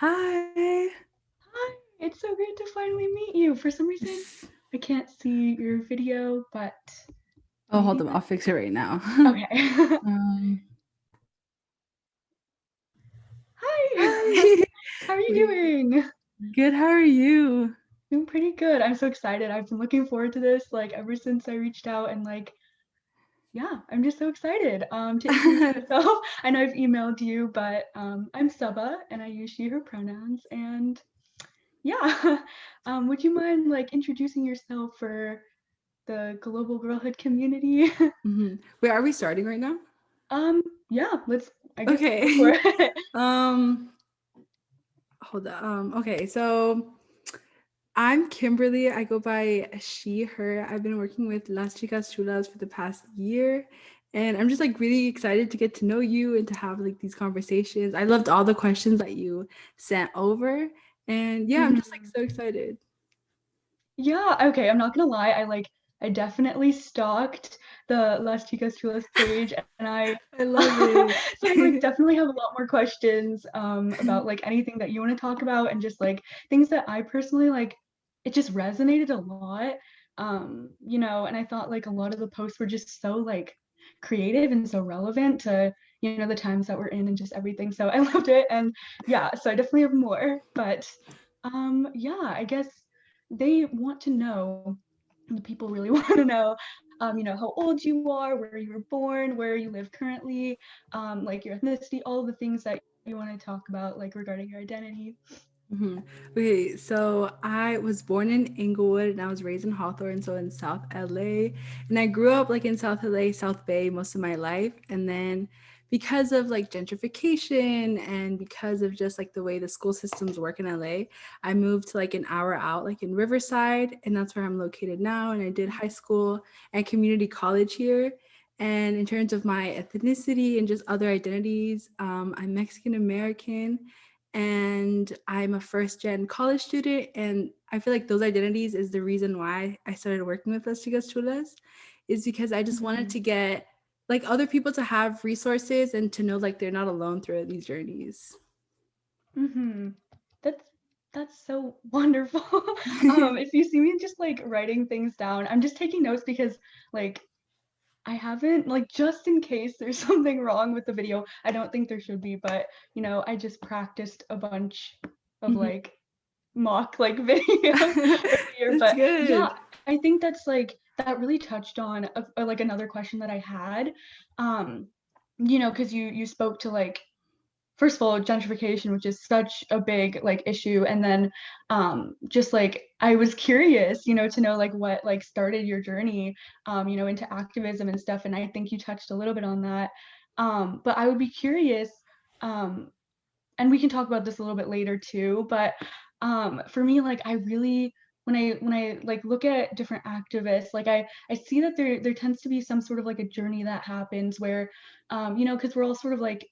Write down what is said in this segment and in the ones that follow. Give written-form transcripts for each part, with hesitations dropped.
Hi. Hi, it's so great to finally meet you. For some reason, I can't see your video, but Oh, hold maybe on. I'll that's fix it right now. okay. um, Hi, Hi. how are you Wait. doing? Good. How are you? Doing pretty good. I'm so excited. I've been looking forward to this like ever since I reached out and yeah, I'm just so excited to introduce myself. I know I've emailed you, but I'm Saba and I use she her pronouns and yeah. Would you mind like introducing yourself for the global girlhood community? Wait, are we starting right now? Um, yeah, let's I guess go for Okay. it. um, Hold on. Okay, so I'm Kimberly. I go by she, her. I've been working with Las Chicas Chulas for the past year. And I'm just like really excited to get to know you and to have like these conversations. I loved all the questions that you sent over. And yeah, I'm just like Mhm. so excited. Yeah, okay, I'm not gonna lie, I definitely stalked the Las Chicas Chulas page and I I love it. so I like definitely have a lot more questions about like anything that you want to talk about and just like things that I personally like it just resonated a lot. And I thought like a lot of the posts were just so like creative and so relevant to the times that we're in and just everything. So I loved it and yeah, so I definitely have more, but yeah, I guess they want to know, the people really want to know, how old you are, where you were born, where you live currently, like your ethnicity, all the things that you want to talk about, like regarding your identity. hmm Okay, so I was born in Inglewood and I was raised in Hawthorne, so in South LA. And I grew up like in South LA, South Bay most of my life. And then because of like gentrification and because of just like the way the school systems work in LA, I moved to like an hour out, like in Riverside, and that's where I'm located now. And I did high school and community college here. And in terms of my ethnicity and just other identities, I'm Mexican American and I'm a first gen college student. And I feel like those identities is the reason why I started working with Las Chicas Chulas, is because I just wanted Mm-hmm. to get like other people to have resources and to know like they're not alone through these journeys. Mm-hmm. That's that's so wonderful. If you see me just like writing things down, I'm just taking notes because like I haven't, like, just in case there's something wrong with the video. I don't think there should be, but I just practiced a bunch of Mhm. like mock like videos earlier. That's But yeah, good. I think that's like that really touched on like another question that I had. Um, because you spoke to like first of all gentrification, which is such a big like issue, and then just like I was curious to know like what like started your journey into activism and stuff, and I think you touched a little bit on that. But I would be curious, um and we can talk about this a little bit later too, but for me, like I really, when I like look at different activists, like I see that there tends to be some sort of like a journey that happens where because we're all sort of like,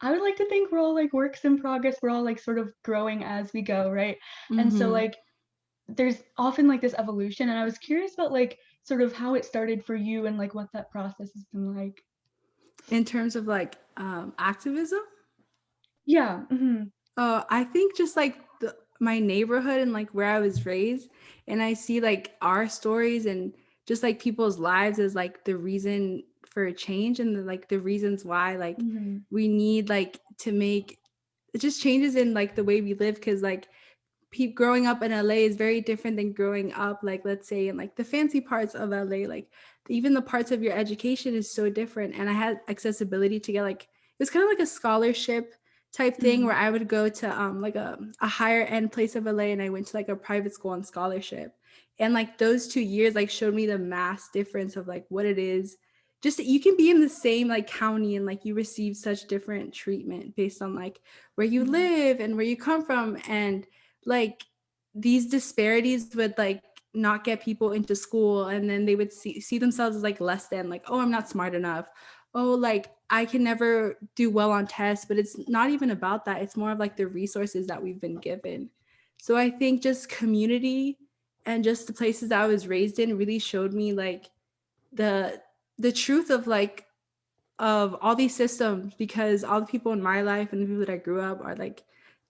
I would like to think we're all like works in progress. We're all like sort of growing as we go, right? And so hmm like there's often like this evolution, and I was curious about like sort of how it started for you and like what that process has been like. In terms of like activism, Yeah. I think just like my neighborhood and like where I was raised, and I see like our stories and just like people's lives as like the reason for a change and like the reasons why like Hmm. we need like to make just changes in like the way we live, because like growing up in LA is very different than growing up, like let's say in like the fancy parts of LA. Like even the parts of your education is so different. And I had accessibility to get like, it was kind of like a scholarship type thing Hmm. where I would go to like a higher end place of LA, and I went to like a private school on scholarship. And like those 2 years like showed me the mass difference of like what it is. Just you can be in the same like county and like you receive such different treatment based on like where you Hmm. live and where you come from. And like these disparities would like not get people into school, and then they would see themselves as like less than, like, oh, I'm not smart enough, oh, like I can never do well on tests. But it's not even about that, it's more of like the resources that we've been given. So I think just community and just the places that I was raised in really showed me like the the truth of like of all these systems, because all the people in my life and the people that I grew up are like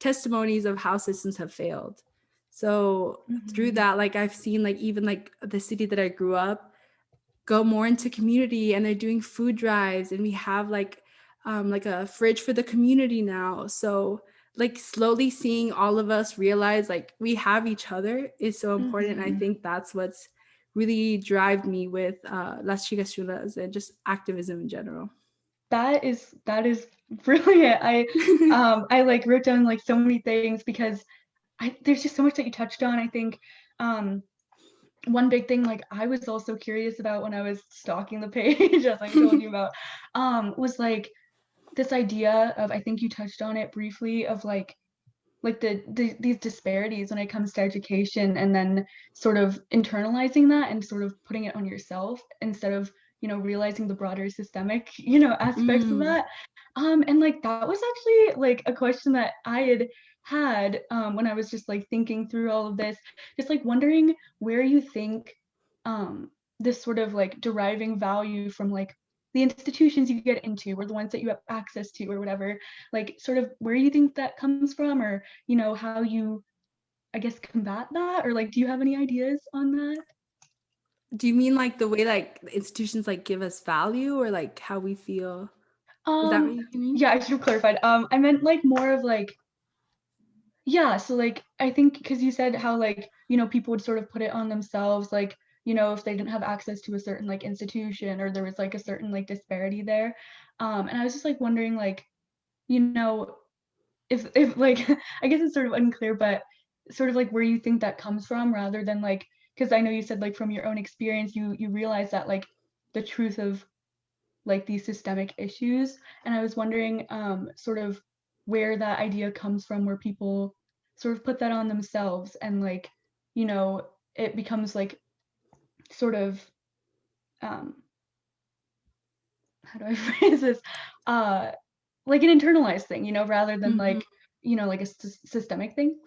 testimonies of how systems have failed. So through Mhm. that, like I've seen like even like the city that I grew up go more into community, and they're doing food drives, and we have like a fridge for the community now. So like slowly seeing all of us realize like we have each other is so important. I Mhm. think that's what's really drive me with Las Chicas Chulas and just activism in general. That is brilliant. I like wrote down like so many things because there's just so much that you touched on. I think um one big thing like I was also curious about when I was stalking the page, as I told you about, was like this idea of, I think you touched on it briefly, of like these disparities when it comes to education, and then sort of internalizing that and sort of putting it on yourself instead of, realizing the broader systemic, aspects of Mm. that. And like that was actually like a question that I had when I was just like thinking through all of this, just like wondering where you think um this sort of like deriving value from like the institutions you get into, or the ones that you have access to, or whatever, like sort of where you think that comes from, or how you, I guess, combat that, or like do you have any ideas on that? Do you mean like the way like institutions like give us value, or like how we feel? Is that what Um, you mean? yeah, I should have clarified. I meant like more of like, yeah, so like I think because you said how like, people would sort of put it on themselves, like, if they didn't have access to a certain like institution, or there was like a certain like disparity there. And I was just like wondering like, you know, if like I guess it's sort of unclear, but sort of like where you think that comes from, rather than like, because I know you said like from your own experience you realize that like the truth of like these systemic issues. And I was wondering sort of where that idea comes from, where people sort of put that on themselves, and like, you know it becomes like sort of um how do I phrase this, uh like an internalized thing, rather than Mhm. like, like a systemic thing.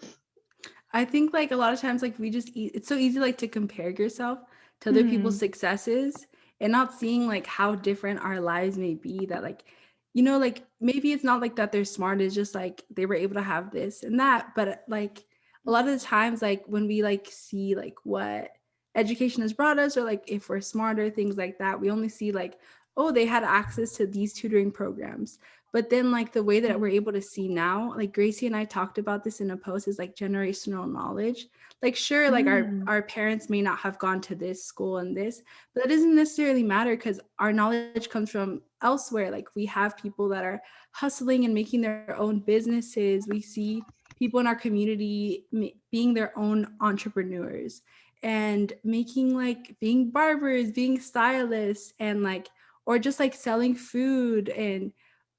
I think like a lot of times like we just it's so easy like to compare yourself to other people's Mhm. successes, and not seeing like how different our lives may be, that like like maybe it's not like that they're smart, it's just like they were able to have this and that. But like a lot of the times like when we like see like what education has brought us, or like if we're smarter, things like that, we only see like, oh, they had access to these tutoring programs. But then like the way that we're Mhm. able to see now, like Gracie and I talked about this in a post, is like generational knowledge. Like sure, like our Mm. our parents may not have gone to this school and this, but that doesn't necessarily matter, because our knowledge comes from elsewhere. Like we have people that are hustling and making their own businesses. We see people in our community being their own entrepreneurs, and making like being barbers, being stylists, and like, or just like selling food, and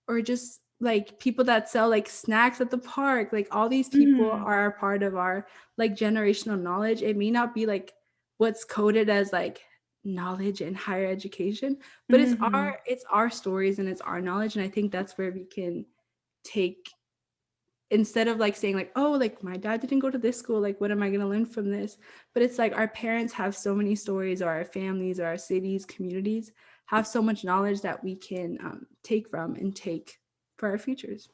or just like people that sell like snacks at the park. Like all these people Mhm. are a part of our like generational knowledge. It may not be like what's coded as like knowledge in higher education, but Mhm. it's our stories and it's our knowledge. And I think that's where we can take, instead of like saying like, oh, like my dad didn't go to this school, like what am I going to learn from this? But it's like our parents have so many stories, or our families, or our cities, communities have so much knowledge that we can take from and take for our futures.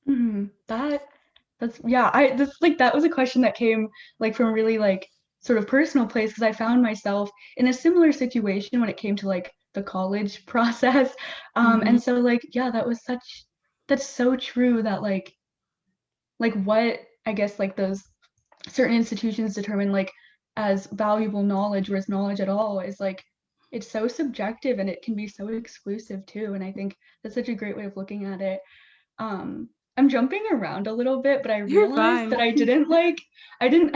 Mhm. That's, yeah, I this like that was a question that came like from really like sort of personal place, because I found myself in a similar situation when it came to like the college process. Mm-hmm. And so like, yeah, that's so true, that like what, I guess, like those certain institutions determine like as valuable knowledge, or as knowledge at all, is like it's so subjective, and it can be so exclusive too. And I think that's such a great way of looking at it. um I'm jumping around a little bit, but I You're realized that fine. I didn't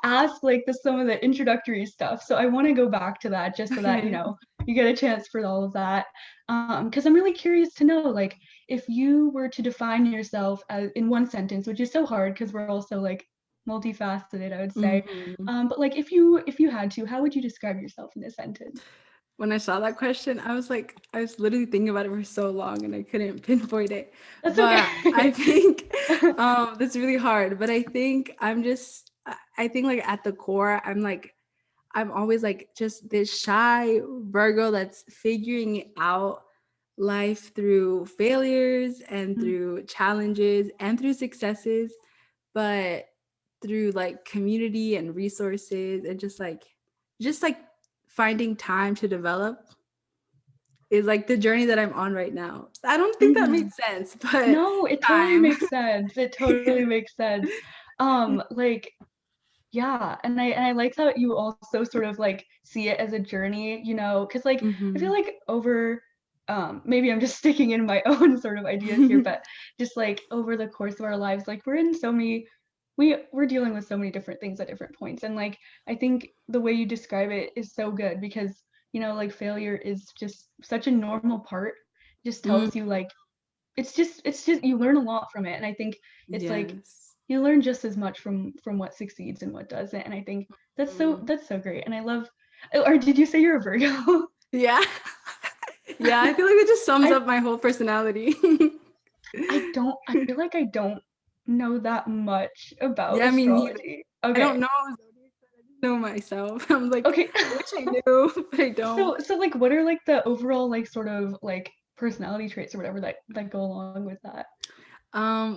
ask like some of the introductory stuff. So I want to go back to that, just so that, Okay. you get a chance for all of that. Because I'm really curious to know, like, if you were to define yourself as in one sentence, which is so hard because we're also like multifaceted, I would say. Mm-hmm. But like if you had to, how would you describe yourself in this sentence? When I saw that question, I was like, I was literally thinking about it for so long and I couldn't pinpoint it. That's But I okay. think that's really hard. But I think I think like at the core, I'm always like just this shy Virgo that's figuring it out. life through failures and Mm. through challenges and through successes, but through like community and resources and just like finding time to develop is like the journey that I'm on right now. I don't think that Mhm. made sense, but No, it totally time. makes sense. It totally makes sense. Like, yeah, and I like how you also sort of like see it as a journey, you know, because like I feel Mhm. like over maybe I'm just sticking in my own sort of ideas here, but just like over the course of our lives, like we're in so many we're dealing with so many different things at different points. And like I think the way you describe it is so good because, you know, like failure is just such a normal part. It just Mm, tells you like it's just you learn a lot from it. And I think it's like yes. you learn just as much from what succeeds and what doesn't. And I think Mm. that's so great. And I love or did you say you're a Virgo? Yeah. Yeah, I feel like it just sums I up my whole personality. I feel like I don't know that much about Yeah, me neither. astrology. I don't Okay. know zodiac sign, I just know myself. I'm like, Okay. I wish I knew, but I don't. So like what are like the overall like sort of like personality traits or whatever that go along with that?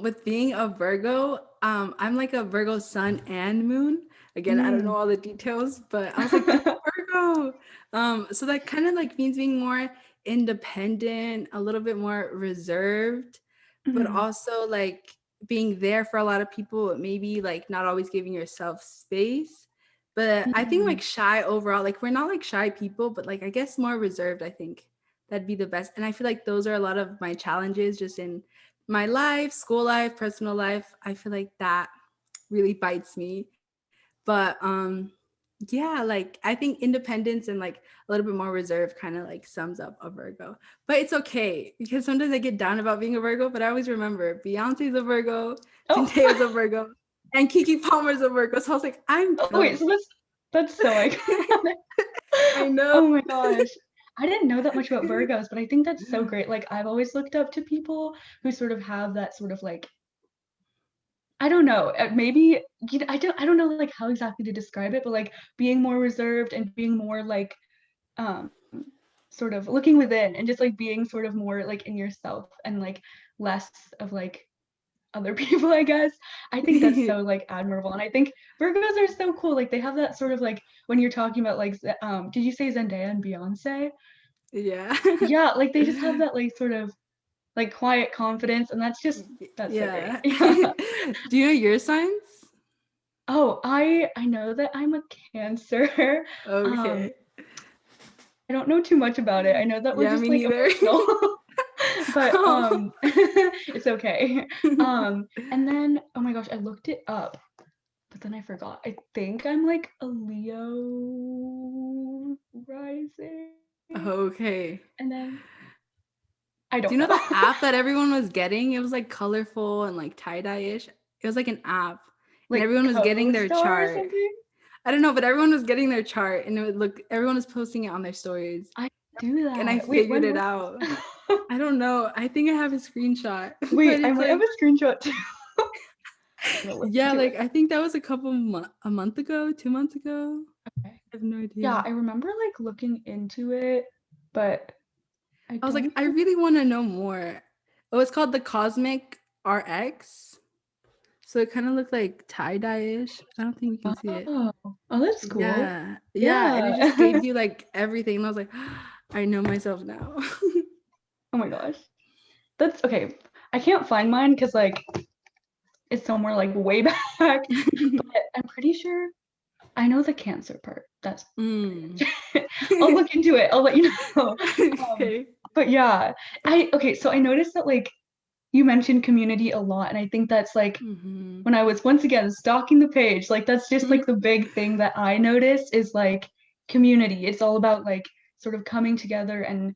With being a Virgo, I'm like a Virgo sun and moon. Again, I don't know Mm. all the details, but I was like, that's Virgo. So that kind of like means being more independent, a little bit more reserved, but Mhm. also like being there for a lot of people, maybe like not always giving yourself space. But I think like Mhm. shy overall, like we're not like shy people, but like I guess more reserved, I think that'd be the best. And I feel like those are a lot of my challenges just in my life, school life, personal life. I feel like that really bites me. But yeah, like I think independence and like a little bit more reserve kind of like sums up a Virgo. But it's okay because sometimes I get down about being a Virgo, but I always remember Beyonce's a Virgo, Oh. Zendaya's a Virgo, and Kiki Palmer's a Virgo. So I was like, I'm Oh wait, good. so that's so iconic. I know. Oh my gosh. I didn't know that much about Virgos, but I think that's so great. Like I've always looked up to people who sort of have that sort of like I don't know, maybe you know, I don't know like how exactly to describe it, but like being more reserved and being more like um sort of looking within and just like being sort of more like in yourself and like less of like other people, I guess. I think that's so like admirable. And I think Virgos are so cool. Like they have that sort of like when you're talking about like did you say Zendaya and Beyonce? Yeah. Yeah, like they just have that like sort of like quiet confidence and that's so great. Yeah. Yeah. Do you know your signs? Oh, I know that I'm a Cancer. Um, Okay. I don't know too much about it. I know that we're Yeah, just me like neither. emotional, but Oh. it's okay. And then oh my gosh, I looked it up, but then I forgot. I think I'm like a Leo rising, and Okay. then I don't Do know. you know the app that everyone was getting? It was like colorful and like tie-dye-ish. It was like an app and Like everyone was getting their co-star or chart. something? I don't know, but everyone was getting their chart and it would look everyone was posting it on their stories. I do And I that. Wait, figured when it was out. I don't know. I think I have a screenshot, but Wait, I it's might have like a screenshot too. I'm gonna look yeah, into it. like I think that was a month ago, 2 months ago. Okay. I have no Yeah, idea. I remember like looking into it, but I I was like, don't I think. really want to know more. Oh, it's called the Cosmic RX. So it kind of looked like tie-dye-ish. I don't think you can see it. Oh, oh, that's cool. Yeah. Yeah. And it just Yeah. gave you like everything. And I was like, I know myself now. Oh my gosh. That's okay. I can't find mine because like it's somewhere like way back, but I'm pretty sure I know the Cancer part. That's Mm. I'll look into it. I'll let you know. Um, Okay. but yeah, I okay. So I noticed that like you mentioned community a lot, and I think that's like Hmm. when I was once again stalking the page, like that's just like the big thing that I noticed is like community. It's all about like sort of coming together and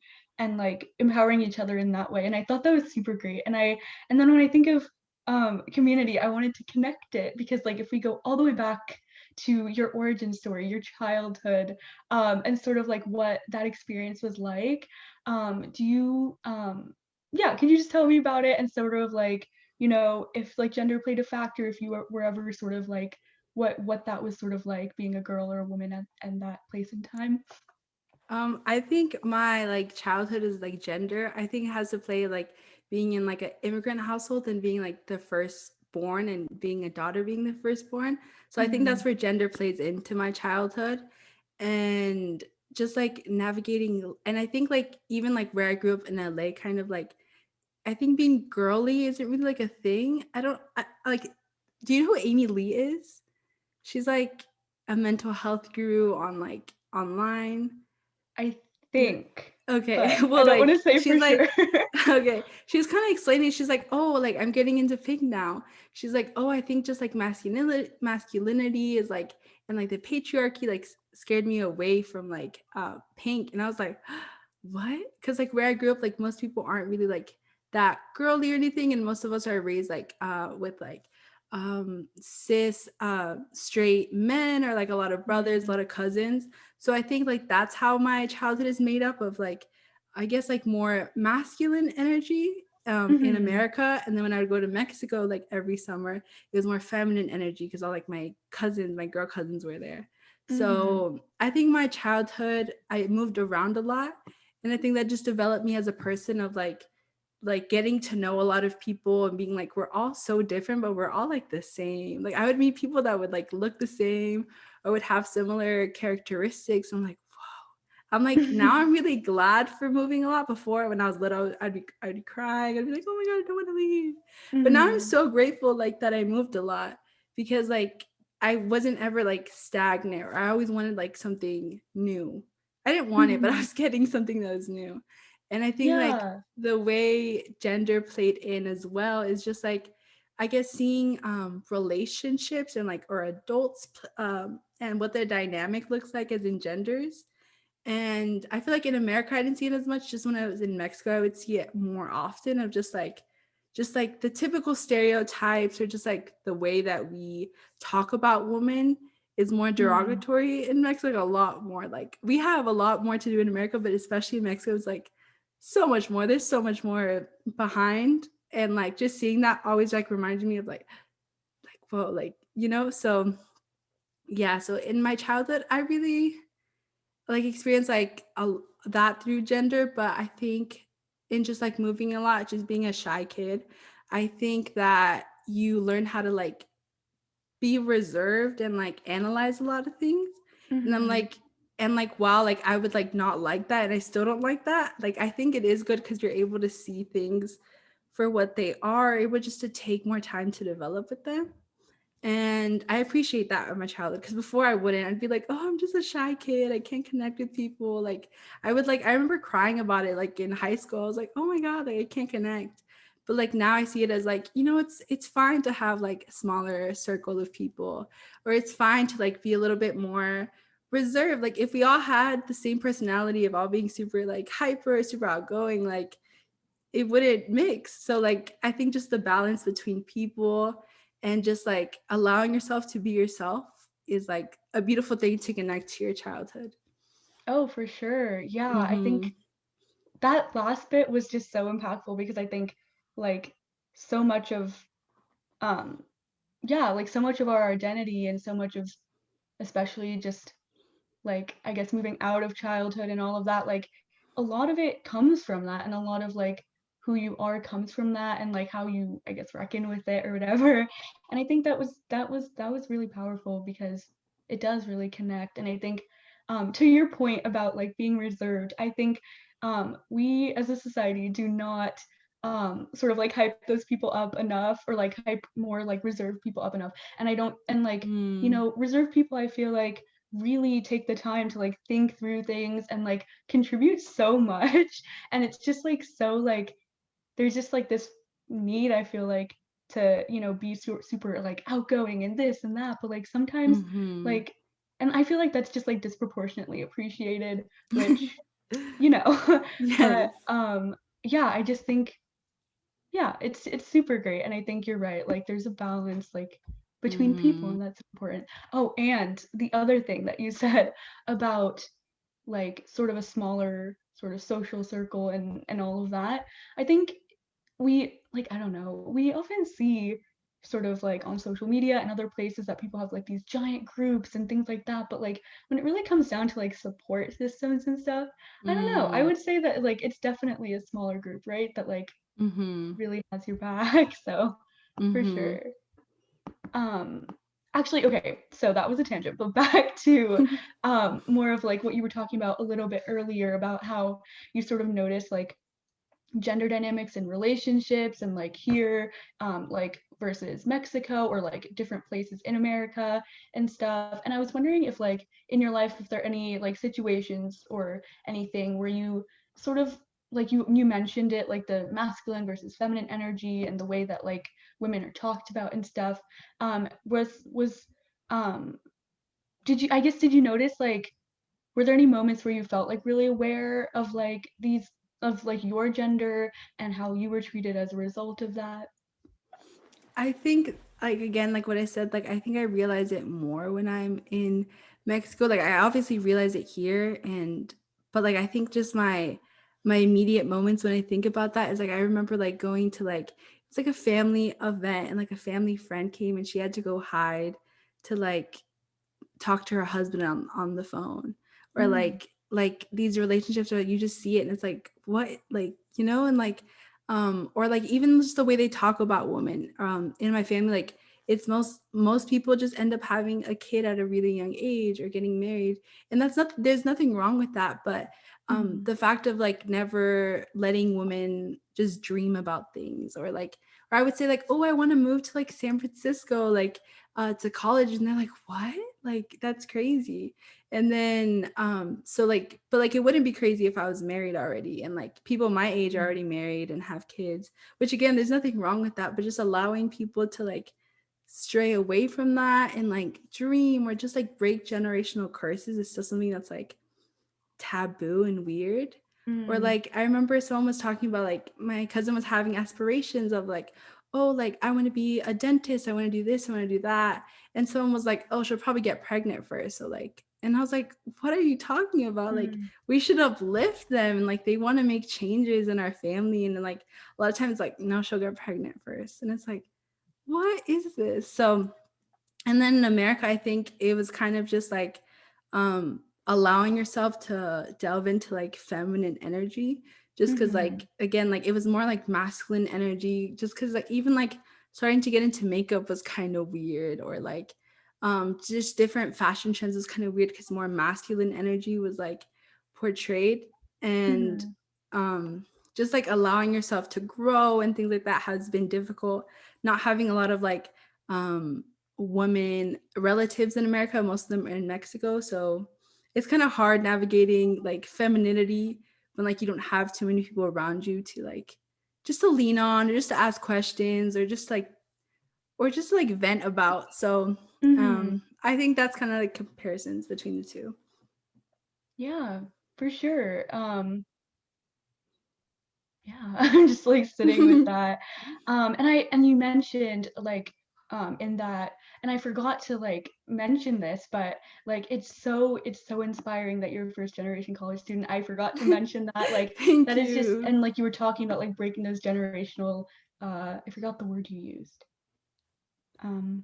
like empowering each other in that way. And I thought that was super great. And then when I think of community, I wanted to connect it because like if we go all the way back to your origin story, your childhood, and sort of like what that experience was like, do you yeah, can you just tell me about it and sort of like you know, if like gender played a factor, if you were ever sort of like what that was sort of like being a girl or a woman at that place in time. I think my like childhood is like gender. I think it has to play like being in like an immigrant household and being like the firstborn and being a daughter being the firstborn. So I think Mm-hmm. that's where gender plays into my childhood and just like navigating. And I think like even like where I grew up in LA, kind of like I think being girly isn't really like a thing. Like. Do you know who Amy Lee is? She's like a mental health guru on like online. I No. think, Okay. but I Well, don't want to like say she's for sure. like okay. She was kind of explaining. She's like, oh, like I'm getting into pink now. She's like, oh, I think just like masculinity is like and like the patriarchy like scared me away from like pink. And I was like, what? Because like where I grew up, like most people aren't really like that girly or anything, and most of us are raised like with like cis straight men or like a lot of brothers, a Mm-hmm. lot of cousins. So I think like that's how my childhood is made up of like I guess like more masculine energy in Mm-hmm. America. And then when I would go to Mexico, like every summer, it was more feminine energy because all like my cousins, my girl cousins were there. Mm-hmm. So I think my childhood, I moved around a lot. And I think that just developed me as a person of like getting to know a lot of people and being like we're all so different but we're all like the same. Like I would meet people that would like look the same or would have similar characteristics. I'm like I'm like now I'm really glad for moving a lot. Before when I was little I'd be crying. I'd be like, oh my god, I don't want to leave. But now I'm Mm-hmm. so grateful like that I moved a lot because like I wasn't ever like stagnant or I always wanted like something new. I didn't want it, but I Mm-hmm. was getting something that was new. And I think like Yeah. the way gender played in as well is just like I guess seeing relationships and like or adults and what their dynamic looks like as in genders. And I feel like in America, I didn't see it as much. Just when I was in Mexico, I would see it more often of just like the typical stereotypes or just like the way that we talk about women is more Mm. derogatory in Mexico. A lot more like we have a lot more to do in America, but especially in Mexico, it's like so much more. There's so much more behind, and like just seeing that always like reminded me of like whoa, like So yeah, so in my childhood, I really like experience that through gender, but I think in just like moving a lot, just being a shy kid, I think that you learn how to like be reserved and like analyze a lot of things. And I'm Mm-hmm. like and like wow, like I would like not like that and I still don't like that. Like I think it is good because you're able to see things for what they are, able just to take more time to develop with them. And I appreciate that of my childhood because before I wouldn't. I'd be like, oh, I'm just a shy kid. I can't connect with people. Like I remember crying about it like in high school. I was like, oh my God, like I can't connect. But like now I see it as like, it's fine to have like a smaller circle of people, or it's fine to like be a little bit more reserved. Like if we all had the same personality of all being super like hyper, super outgoing, like it wouldn't mix. So like I think just the balance between people and just like allowing yourself to be yourself is like a beautiful thing to connect to your childhood. Oh, for sure. Yeah, I Mm-hmm. think that last bit was just so impactful because I think like so much of um yeah, like so much of our identity and so much of especially just like I guess moving out of childhood and all of that, like a lot of it comes from that and a lot of like who you are comes from that and like how you I guess reckon with it or whatever. And I think that was really powerful because it does really connect. And I think to your point about like being reserved, I think we as a society do not sort of like hype those people up enough or like hype more like reserved people up enough. And I don't and like Mm-hmm. reserved people I feel like really take the time to like think through things and like contribute so much. And it's just like so like there's just like this need I feel like to be super like outgoing and this and that, but like sometimes Mm-hmm. like and I feel like that's just like disproportionately appreciated, which you know but Yes. yeah, I just think yeah, it's super great. And I think you're right, like there's a balance like between people Mm-hmm. and that's important. Oh, and the other thing that you said about like sort of a smaller sort of social circle and all of that, I think we like I don't know, we often see sort of like on social media and other places that people have like these giant groups and things like that, but like when it really comes down to like support systems and stuff, I don't know, I Mm, would say that like it's definitely a smaller group, right, that like mm-hmm. really has your back. So for Mm-hmm. sure. um Actually, okay, so that was a tangent, but back to more of like what you were talking about a little bit earlier about how you sort of notice like gender dynamics in relationships and like here, like versus Mexico or like different places in America and stuff. And I was wondering if like in your life, if there are any like situations or anything where you sort of like you mentioned it, like the masculine versus feminine energy and the way that like women are talked about and stuff. Was um did you, I guess, did you notice like, were there any moments where you felt like really aware of like these, of like your gender and how you were treated as a result of that? I think like again like what I said, like I think I realize it more when I'm in Mexico. Like I obviously realize it here, and but like I think just my immediate moments when I think about that is like I remember like going to like it's like a family event, and like a family friend came and she had to go hide to like talk to her husband on the phone, or Mm, like these relationships where you just see it and it's like what, like you know, and like or like even just the way they talk about women in my family, like it's most people just end up having a kid at a really young age or getting married, and that's not, there's nothing wrong with that, but mm, the fact of like never letting women just dream about things, or like, or I would say like, oh, I want to move to like San Francisco, like to college, and they're like, what, like that's crazy. And then so like, but like it wouldn't be crazy if I was married already, and like people my age are mm, already married and have kids, which again there's nothing wrong with that, but just allowing people to like stray away from that and like dream or just like break generational curses is still something that's like taboo and weird. Or mm, like I remember someone was talking about like my cousin was having aspirations of like, oh, like I want to be a dentist, I want to do this, I want to do that. And someone was like, oh, she'll probably get pregnant first. So like, and I was like, what are you talking about? Like mm, we should uplift them, and like they want to make changes in our family, and then like a lot of times like, no, she'll get pregnant first. And it's like, what is this? So and then in America, I think it was kind of just like allowing yourself to delve into like feminine energy, just because mm, like again like it was more like masculine energy, just because like even like starting to get into makeup was kind of weird, or like just different fashion trends was kind of weird because more masculine energy was like portrayed. And mm, um just like allowing yourself to grow and things like that has been difficult, not having a lot of like um women relatives in America. Most of them are in Mexico. So it's kind of hard navigating like femininity when like you don't have too many people around you to like just to lean on, or just to ask questions, or just to like vent about. So mm. I think that's kind of like comparisons between the two. Yeah, for sure. Yeah, I'm just like sitting with that. And you mentioned like in that, and I forgot to like mention this, but like it's so inspiring that you're a first generation college student. I forgot to mention that. Like Thank that is just, you. and like you were talking about like breaking those generational I forgot the word you used. Um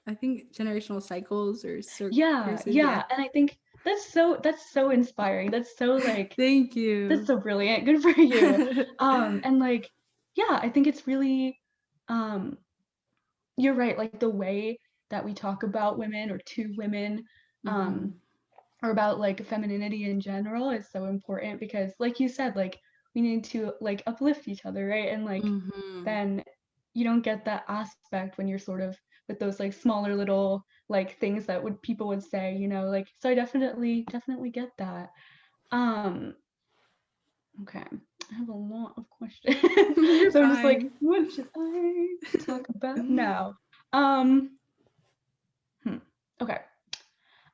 I think generational cycles or yeah, curses. Yeah. yeah. And I think that's so inspiring. That's so like Thank that's you. so brilliant. Good for you. And like, yeah, I think it's really, um, you're right. Like the way that we talk about women or to women, Mm-hmm. um, or about like femininity in general is so important because, like you said, like we need to like uplift each other, right? And like Mm-hmm. then you don't get that aspect when you're sort of with those like smaller little like things that would people would say, you know, like so I definitely get that. Um, Okay, I have a lot of questions. You're So I'm just like, fine. what should I talk about now? Um, hmm. Okay,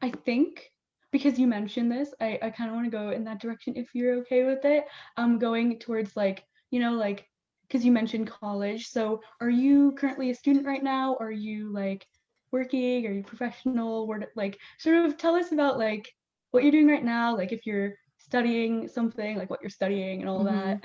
I think because you mentioned this, I kind of want to go in that direction if you're okay with it. Going towards like, you know, like, because you mentioned college. So are you currently a student right now? Are you like working? Are you professional? Where, like, sort of tell us about like what you're doing right now, like if you're studying something, like what you're studying and all Mm-hmm. that.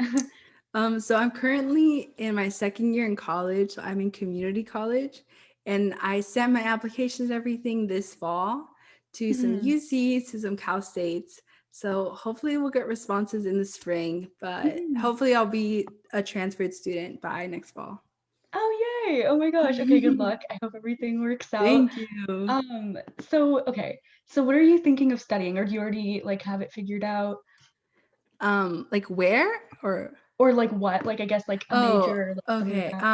So I'm currently in my second year in college. So I'm in community college, and I sent my applications, everything this fall to some Mhm. UCs, to some Cal States. So hopefully we'll get responses in the spring, but Mhm. hopefully I'll be a transferred student by next fall. Oh, yay. Oh my gosh. Okay, good luck. I hope everything works out. Thank you. Okay. So what are you thinking of studying, or do you already like have it figured out? Like where or Or like what? Like I guess like a Oh, major or like something like okay. that.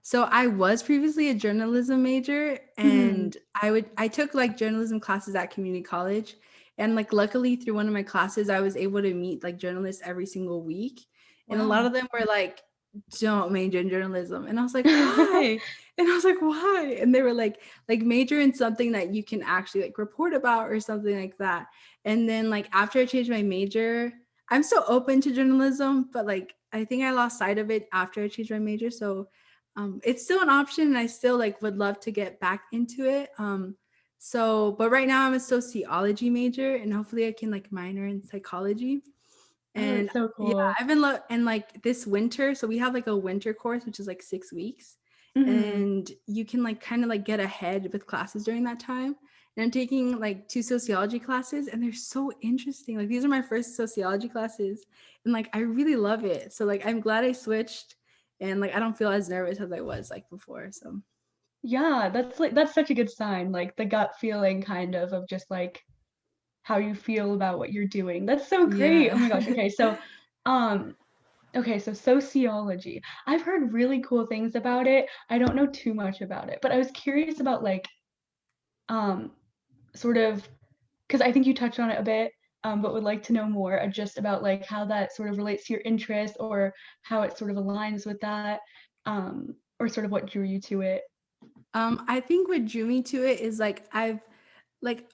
So I was previously a journalism major, Mhm. and I took like journalism classes at community college, and like luckily through one of my classes I was able to meet like journalists every single week, and a lot of Wow. them were like, "Don't major in journalism," and I was like, "Why?" And I was like, "Why?" And they were like major in something that you can actually like report about or something like that. And then like after I changed my major, I'm still open to journalism, but like I think I lost sight of it after I changed my major. So it's still an option, and I still like would love to get back into it. So but right now I'm a sociology major, and hopefully I can like minor in psychology. Oh, And that's so yeah, cool. I've been and like this winter, so we have like a winter course which is like 6 weeks, Mhm. and you can like kind of like get ahead with classes during that time. And I'm taking like two sociology classes, and they're so interesting. Like these are my first sociology classes, and like I really love it. So like I'm glad I switched, and like I don't feel as nervous as I was like before. So Yeah, that's such a good sign, like the gut feeling kind of just like how you feel about what you're doing. That's so great. Oh yeah. my gosh. Um, okay, so sociology. I've heard really cool things about it. I don't know too much about it, but I was curious about like um sort of because I think you touched on it a bit, but would like to know more just about like how that sort of relates to your interests or how it sort of aligns with that, or sort of what drew you to it. I think what drew me to it is like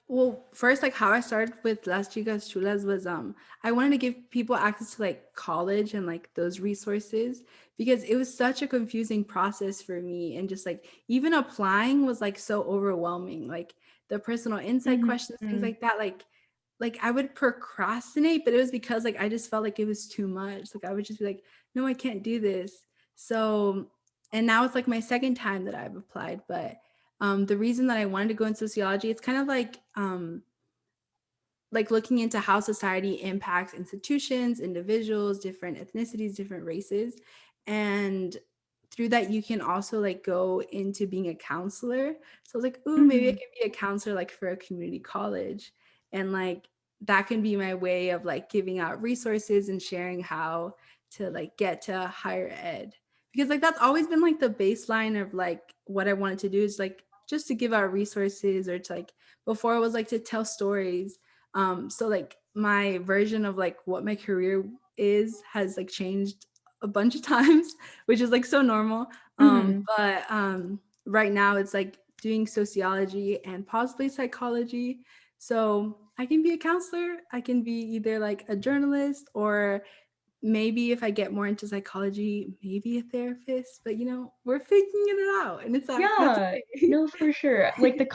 well, first like how I started with Las Chicas Chulas was I wanted to give people access to like college and like those resources, because it was such a confusing process for me, and just like even applying was like so overwhelming, like the personal insight questions, things Mhm. like that, like I would procrastinate, but it was because like I just felt like it was too much. Like I would just be like, no, I can't do this. So, and now it's like my second time that I've applied, but the reason that I wanted to go in sociology, it's kind of like looking into how society impacts institutions, individuals, different ethnicities, different races. And through that, you can also like go into being a counselor. So I was like, ooh, maybe I Mhm. can be a counselor like for a community college. And like that can be my way of like giving out resources and sharing how to like get to higher ed. Because like that's always been like the baseline of like what I wanted to do, is like just to give out resources, or to like before it was like to tell stories. So like my version of like what my career is has like changed a bunch of times, which is like so normal. Mhm. Right now it's like doing sociology and possibly psychology. So I can be a counselor, I can be either like a journalist, or maybe if I get more into psychology, maybe a therapist. But we're figuring it out, and that's Yeah. okay. No, for sure. Like the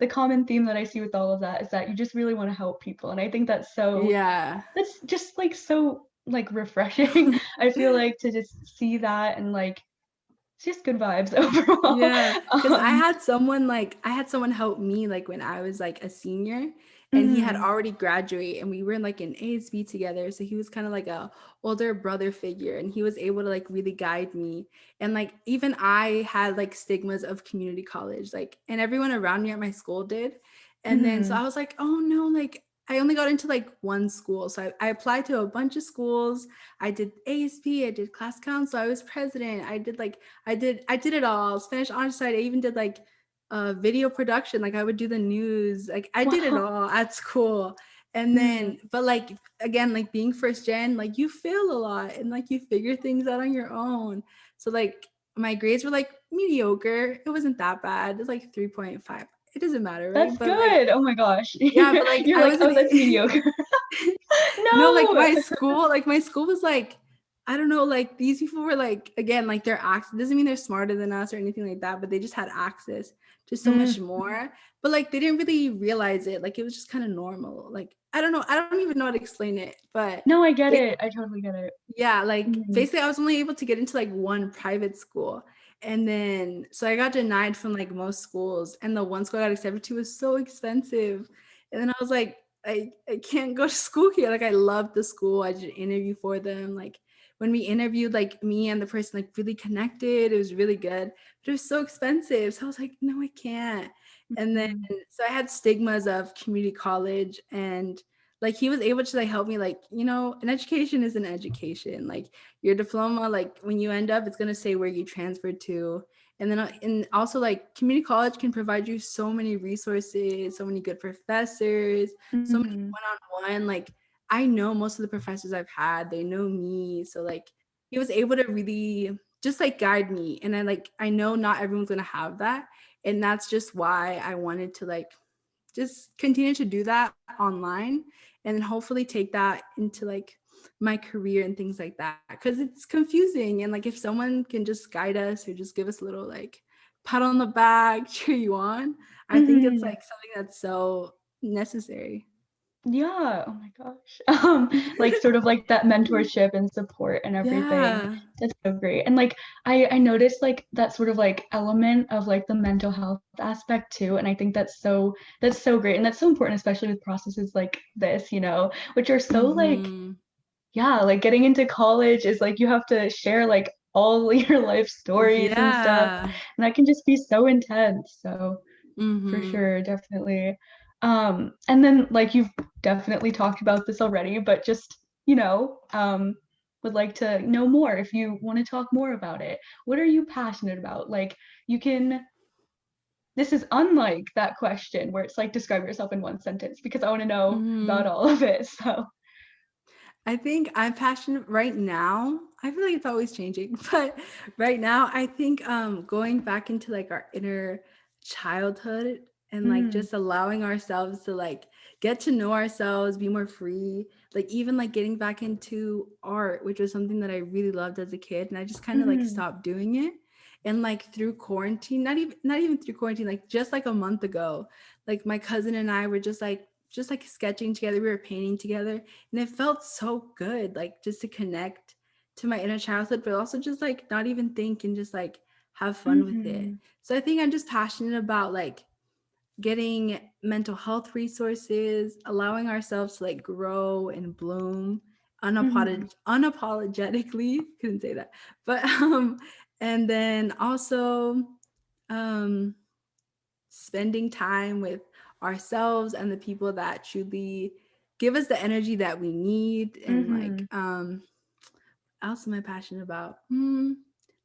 common theme that I see with all of that is that you just really wanna help people, and I think Yeah. that's just, like, so, like, refreshing. I feel like to just see that and, like, it's just good vibes overall. Yeah, because Um I had someone help me like when I was like a senior, and he had mhm, already graduated, and we were like in ASB together. So he was kind of like a older brother figure, and he was able to like really guide me. And like even I had like stigmas of community college, like, and everyone around me at my school did. And then so mhm, I was like, oh no, like I only got into like one school. So I applied to a bunch of schools. I did ASB, I did class council, I was president, I did it all. Spanish honor side. I even did like video production. Like I would do the news. Like I did it wow, all at school. And mhm, then, but like again, like being first gen, like you fail a lot, and like you figure things out on your own. So like my grades were like mediocre. It wasn't that bad. It's like 3.5. It doesn't matter, right? that's But like, good, oh my gosh. yeah, but like You're I like, wasn't "Oh, that's mediocre." no, like No! my school was like I don't know, like these people were like, again, like their access doesn't mean they're smarter than us or anything like that, but they just had access to so much Mm. more. But like they didn't really realize it. Like it was just kind of normal. Like I don't know. I don't even know how to explain it, but No, I get they, it. I totally get it. yeah, like Mhm. basically I was only able to get into like one private school. And then so I got denied from like most schools. And the one school I got accepted to was so expensive. And then I was like, I can't go to school here. Like I loved the school. I did an interview for them. Like when we interviewed, like me and the person like really connected. It was really good. But it was so expensive. So I was like, no, I can't. And then Mhm. so I had stigmas of community college, and like he was able to like help me, like, you know, an education is an education. Like your diploma, like when you end up, it's going to say where you transferred to. And then and also like community college can provide you so many resources, so many good professors, so many Mhm. one-on-one. Like I know most of the professors I've had, they know me. So like he was able to really just like guide me. And then like I know not everyone's going to have that. And that's just why I wanted to like just continue to do that online, and then hopefully take that into like my career and things like that, because it's confusing. And like if someone can just guide us or just give us a little like pat on the back, cheer you on, I think it's Mhm. like something that's so necessary. Yeah, oh my gosh. Like, sort of like that mentorship and support and everything. Yeah. That's so great. And, like, I noticed, like, that sort of, like, element of, like, the mental health aspect too, and I think that's so great, and that's so important, especially with processes like this, which are so, like Mm-hmm. yeah, like, getting into college is, like, you have to share, like, all your life stories and stuff, Yeah. and that can just be so intense, so for Mm-hmm. sure, definitely. And then, like, you've definitely talked about this already, but just, would like to know more if you want to talk more about it. What are you passionate about? Like, you can, this is unlike that question where it's like, describe yourself in one sentence, because I want to know Mm-hmm. about all of it. So, I think I'm passionate right now. I feel like it's always changing, but right now I think going back into like our inner childhood, and like mm, just allowing ourselves to like get to know ourselves, be more free, like even like getting back into art, which was something that I really loved as a kid, and I just kind of like mm, stopped doing it. And like through quarantine, not even through quarantine, like just like a month ago, like my cousin and I were just like sketching together, we were painting together, and it felt so good, like just to connect to my inner childhood, but also just like not even think and just like have fun with it. mhm, So I think I'm just passionate about like getting mental health resources, allowing ourselves to like grow and bloom mhm, unapologetically, couldn't say that, but and then also um spending time with ourselves and the people that truly give us the energy that we need. And like mhm, else am I passionate about?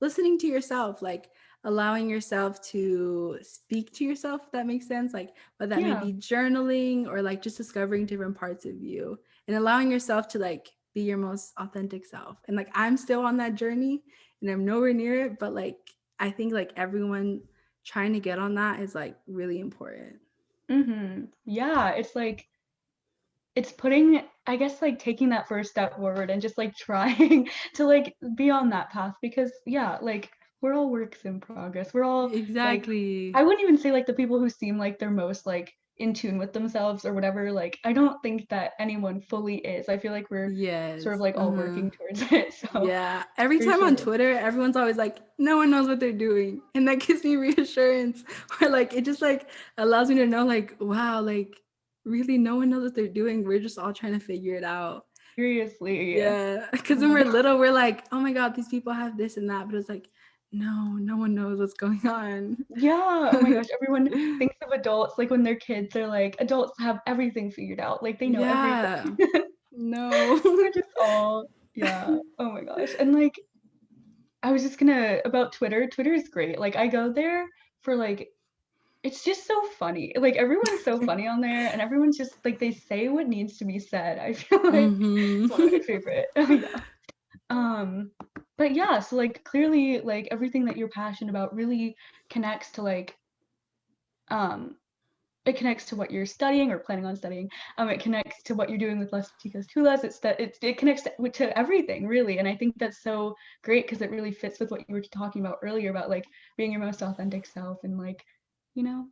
Listening to yourself, like allowing yourself to speak to yourself, if that makes sense. Like, whether that may yeah, be journaling or like just discovering different parts of you, and allowing yourself to like be your most authentic self. And like, I'm still on that journey and I'm nowhere near it, but like, I think like everyone trying to get on that is like really important. yeah, it's like, it's putting, I guess, like, taking that first step forward and just, like, trying to, like, be on that path because, yeah, like, we're all works in progress. We're all, like, Exactly. I wouldn't even say, like, the people who seem like they're most, like, in tune with themselves or whatever, like, I don't think that anyone fully is. I feel like we're sort of, Yes. like, all Uh-huh. working towards it, so Yeah. Every for time on sure. Twitter, everyone's always like, no one knows what they're doing. And that gives me reassurance. Or like it just like allows me to know like, wow, like really no one knows what they're doing. We're just all trying to figure it out. Seriously. Yeah. Cause Oh when my we're god. little, we're like, oh my God, these people have this and that. But it's like, no one knows what's going on. Yeah, oh my gosh, everyone thinks of adults, like, when they're kids, they're like, "Adults have everything figured out, like, they know everything." Yeah. No. We're just all yeah, oh my gosh, and, like, I was just gonna about Twitter, Twitter is great, like, I go there for, like it's just so funny, like, everyone's so funny on there, and everyone's just like, they say what needs to be said, I feel like Mm-hmm. it's one of my favorite yeah, um, but yeah, so, like, clearly, like, everything that you're passionate about really connects to, um it connects to what you're studying or planning on studying. It connects to what you're doing with Las Chicas Chulas. It connects to everything really, and I think that's so great because it really fits with what you were talking about earlier about like being your most authentic self and like, you know,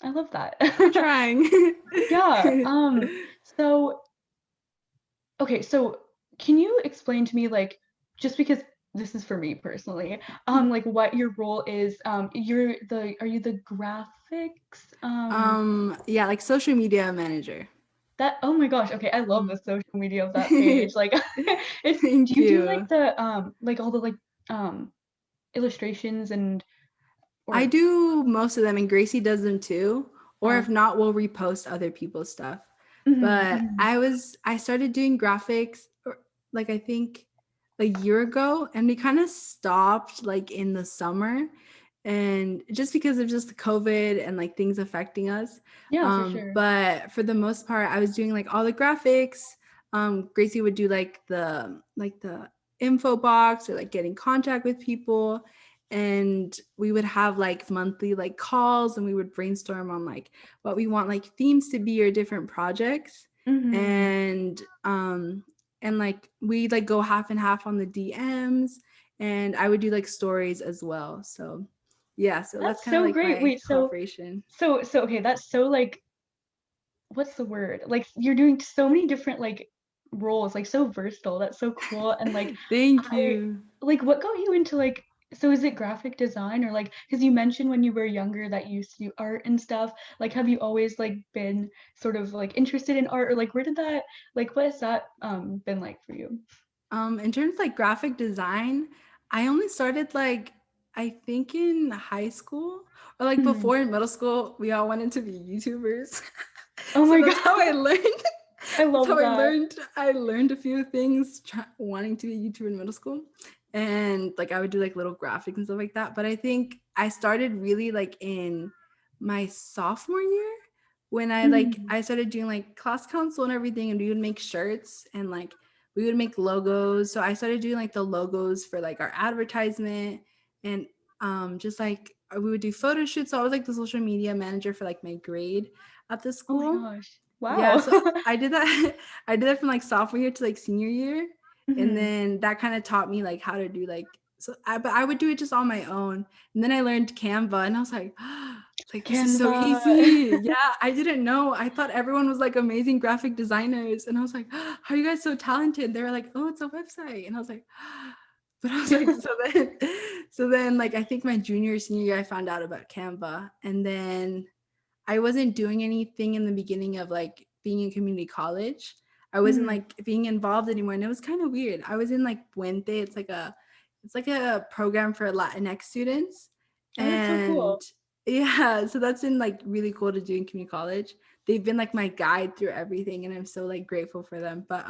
I love that. We're trying. Yeah. So okay, so can you explain to me like just because this is for me personally, like what your role is? Are you the graphics? Yeah, like social media manager. That oh my gosh, okay, I love the Mm. social media of that page. Like it's do Thank you do like you. like all the like um illustrations and I or do most of them, and Gracie does them too. Or uh if not, we'll repost other people's stuff. mhm, But mhm. I started doing graphics, like I think a year ago, and we kind of stopped like in the summer, and just because of just the COVID and like things affecting us. Yeah, for sure. But for the most part, I was doing like all the graphics. Gracie would do like the info box or like get in contact with people, and we would have like monthly like calls, and we would brainstorm on like what we want like themes to be or different projects. Mhm. And like we like go half and half on the DMs, and I would do like stories as well. So yeah, so that's That's kind of so like great. my Wait, cooperation. so okay, that's so like what's the word? Like you're doing so many different like roles, like so versatile. That's so cool. And like Thank I you. like what got you into like so is it graphic design or like because you mentioned when you were younger that you used to do art and stuff. Like have you always like been sort of like interested in art or like where did that like what has that been like for you? In terms of like graphic design, I only started like I think in high school, or like Hmm. before in middle school, we all wanted to be YouTubers. Oh So my that's how I god. learned. I That's love how I that. learned. I learned a few things wanting to be a YouTuber in middle school, and like I would do like little graphics and stuff like that. But I think I started really like in my sophomore year, when Mhm. I started doing like class council and everything, and we would make shirts and like we would make logos. So I started doing like the logos for like our advertisement, and just like we would do photo shoots. So I was like the social media manager for like my grade at the Oh my school. gosh. Yeah, Wow. so I did that. I did that from like sophomore year to like senior year, and Mhm. then that kind of taught me like how to do like but I would do it just on my own, and then I learned Canva, and I was like, like this is so Canva. easy. Yeah, I didn't know. I thought everyone was like amazing graphic designers, and I was like, how are you guys so talented? They were like, oh, it's a website, and I was like. But I was like, so then, like, I think my junior, senior year, I found out about Canva. And then I wasn't doing anything in the beginning of like being in community college. I wasn't Mhm. like being involved anymore, and it was kind of weird. I was in like Puente. It's like a program for Latinx students, Oh, that's so and cool. yeah, so that's been like really cool to do in community college. They've been like my guide through everything, and I'm so like grateful for them. But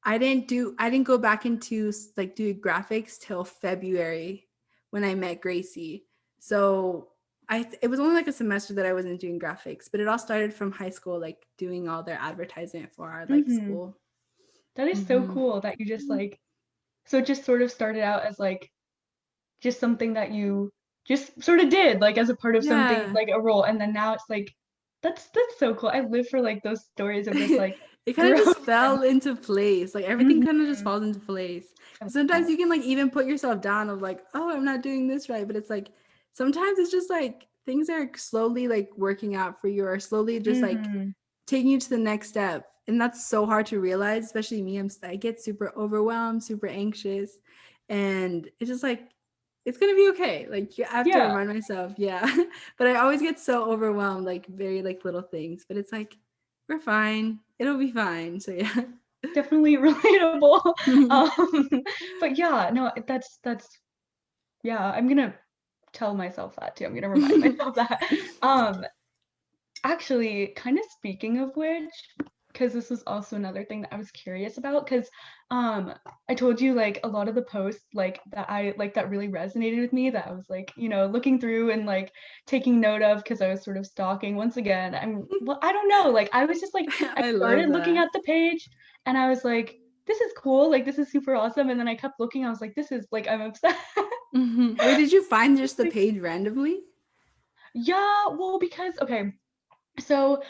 I didn't go back into like do graphics till February when I met Gracie. So it was only like a semester that I wasn't doing graphics, but it all started from high school, like doing all their advertisement for our like Mhm. school. That is so Hmm. cool that you just like so it just sort of started out as like just something that you just sort of did like as a part of something Yeah. like a role and then now it's like that's so cool. I live for like those stories of just like It kind of growth just fell into place. Like everything and kind of just falls into place. I love Sometimes that. you can like even put yourself down of like, oh, I'm not doing this right. But it's like sometimes it's just like things are slowly like working out for you, or slowly just like Mhm. taking you to the next step. And that's so hard to realize, especially me. I get super overwhelmed, super anxious. And it's just like, it's gonna be okay. Like I have to Yeah, remind myself, yeah. But I always get so overwhelmed, like very like little things. But it's like, we're fine. It'll be fine. So yeah. definitely relatable. Um but yeah, no, that's yeah, I'm gonna tell myself that too. I'm gonna remind myself that. Um Actually, kind of speaking of which, because this was also another thing that I was curious about, because um, I told you like a lot of the posts like that I like that really resonated with me that I was like, you know, looking through and like taking note of because I was sort of stalking. Once again, well, I don't know, like I was just like I I love started looking that. at the page and I was like, this is cool, like this is super awesome. And then I kept looking, I was like, this is like I'm obsessed. Wait, did you find just the page randomly? Yeah, well, because okay. So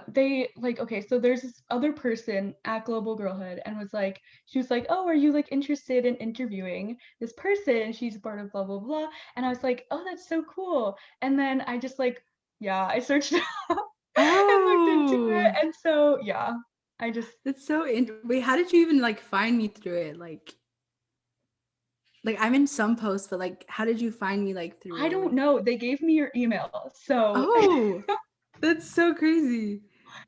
they like, okay, so there's this other person at Global Girlhood and was like, she was like, oh, are you like interested in interviewing this person? She's part of blah blah blah. And I was like, oh, that's so cool. And then I just like, yeah, I searched it up and looked into it. Oh, And so yeah, I just that's so wait, how did you even like find me through it? Like I'm in some posts, but like how did you find me like I don't through? know. They gave me your email. So Oh, that's so crazy.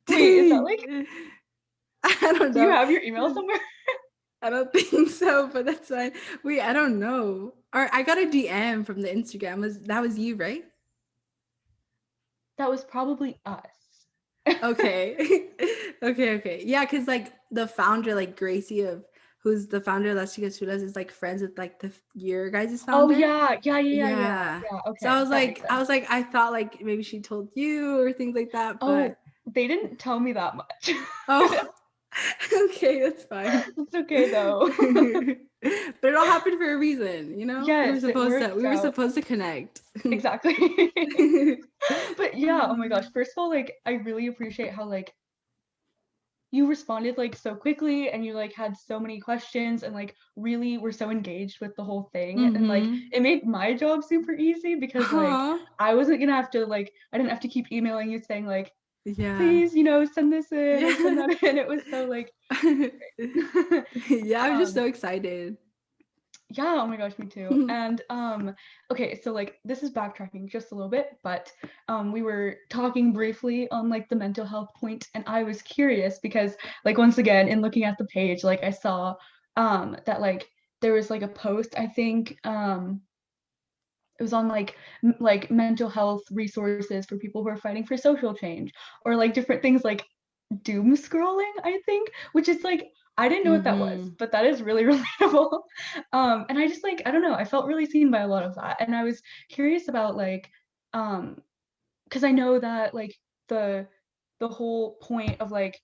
wait, is that like, Dang. I don't do you know. have your email somewhere? I don't think so, but that's fine. Wait, I don't know. Or I got a DM from the Instagram. Was that was you, right? That was probably us. Okay. Okay. Yeah, because like the founder, like Gracie of who's the founder of Las Chicas Chulas is like friends with like your guys' Oh founder. yeah, yeah. Yeah. Yeah, So I okay. was That makes like, sense. I thought like maybe she told you or things like that, but Oh, they didn't tell me that much. oh, okay, that's fine. It's okay though. But it all happened for a reason, you know? Yes, it We worked were out. supposed to connect. Exactly. But yeah, oh my gosh. First of all, like I really appreciate how like you responded like so quickly and you like had so many questions and like really were so engaged with the whole thing and like Mm-hmm. it made my job super easy because like Aw. I wasn't gonna have to like I didn't have to keep emailing you saying like Yeah. please, send this in or send Yeah. that in. It was so like Yeah, I was just um so excited. yeah, oh my gosh, me too. And okay, so like this is backtracking just a little bit, but we were talking briefly on like the mental health point and I was curious because like once again in looking at the page, like I saw that like there was like a post, I think it was on like like mental health resources for people who are fighting for social change or like different things like doom scrolling, I think, which is like I didn't know what that was, Mm-hmm. but that is really relatable. And I just like I don't know, I felt really seen by a lot of that, and I was curious about like, because I know that like the the whole point of like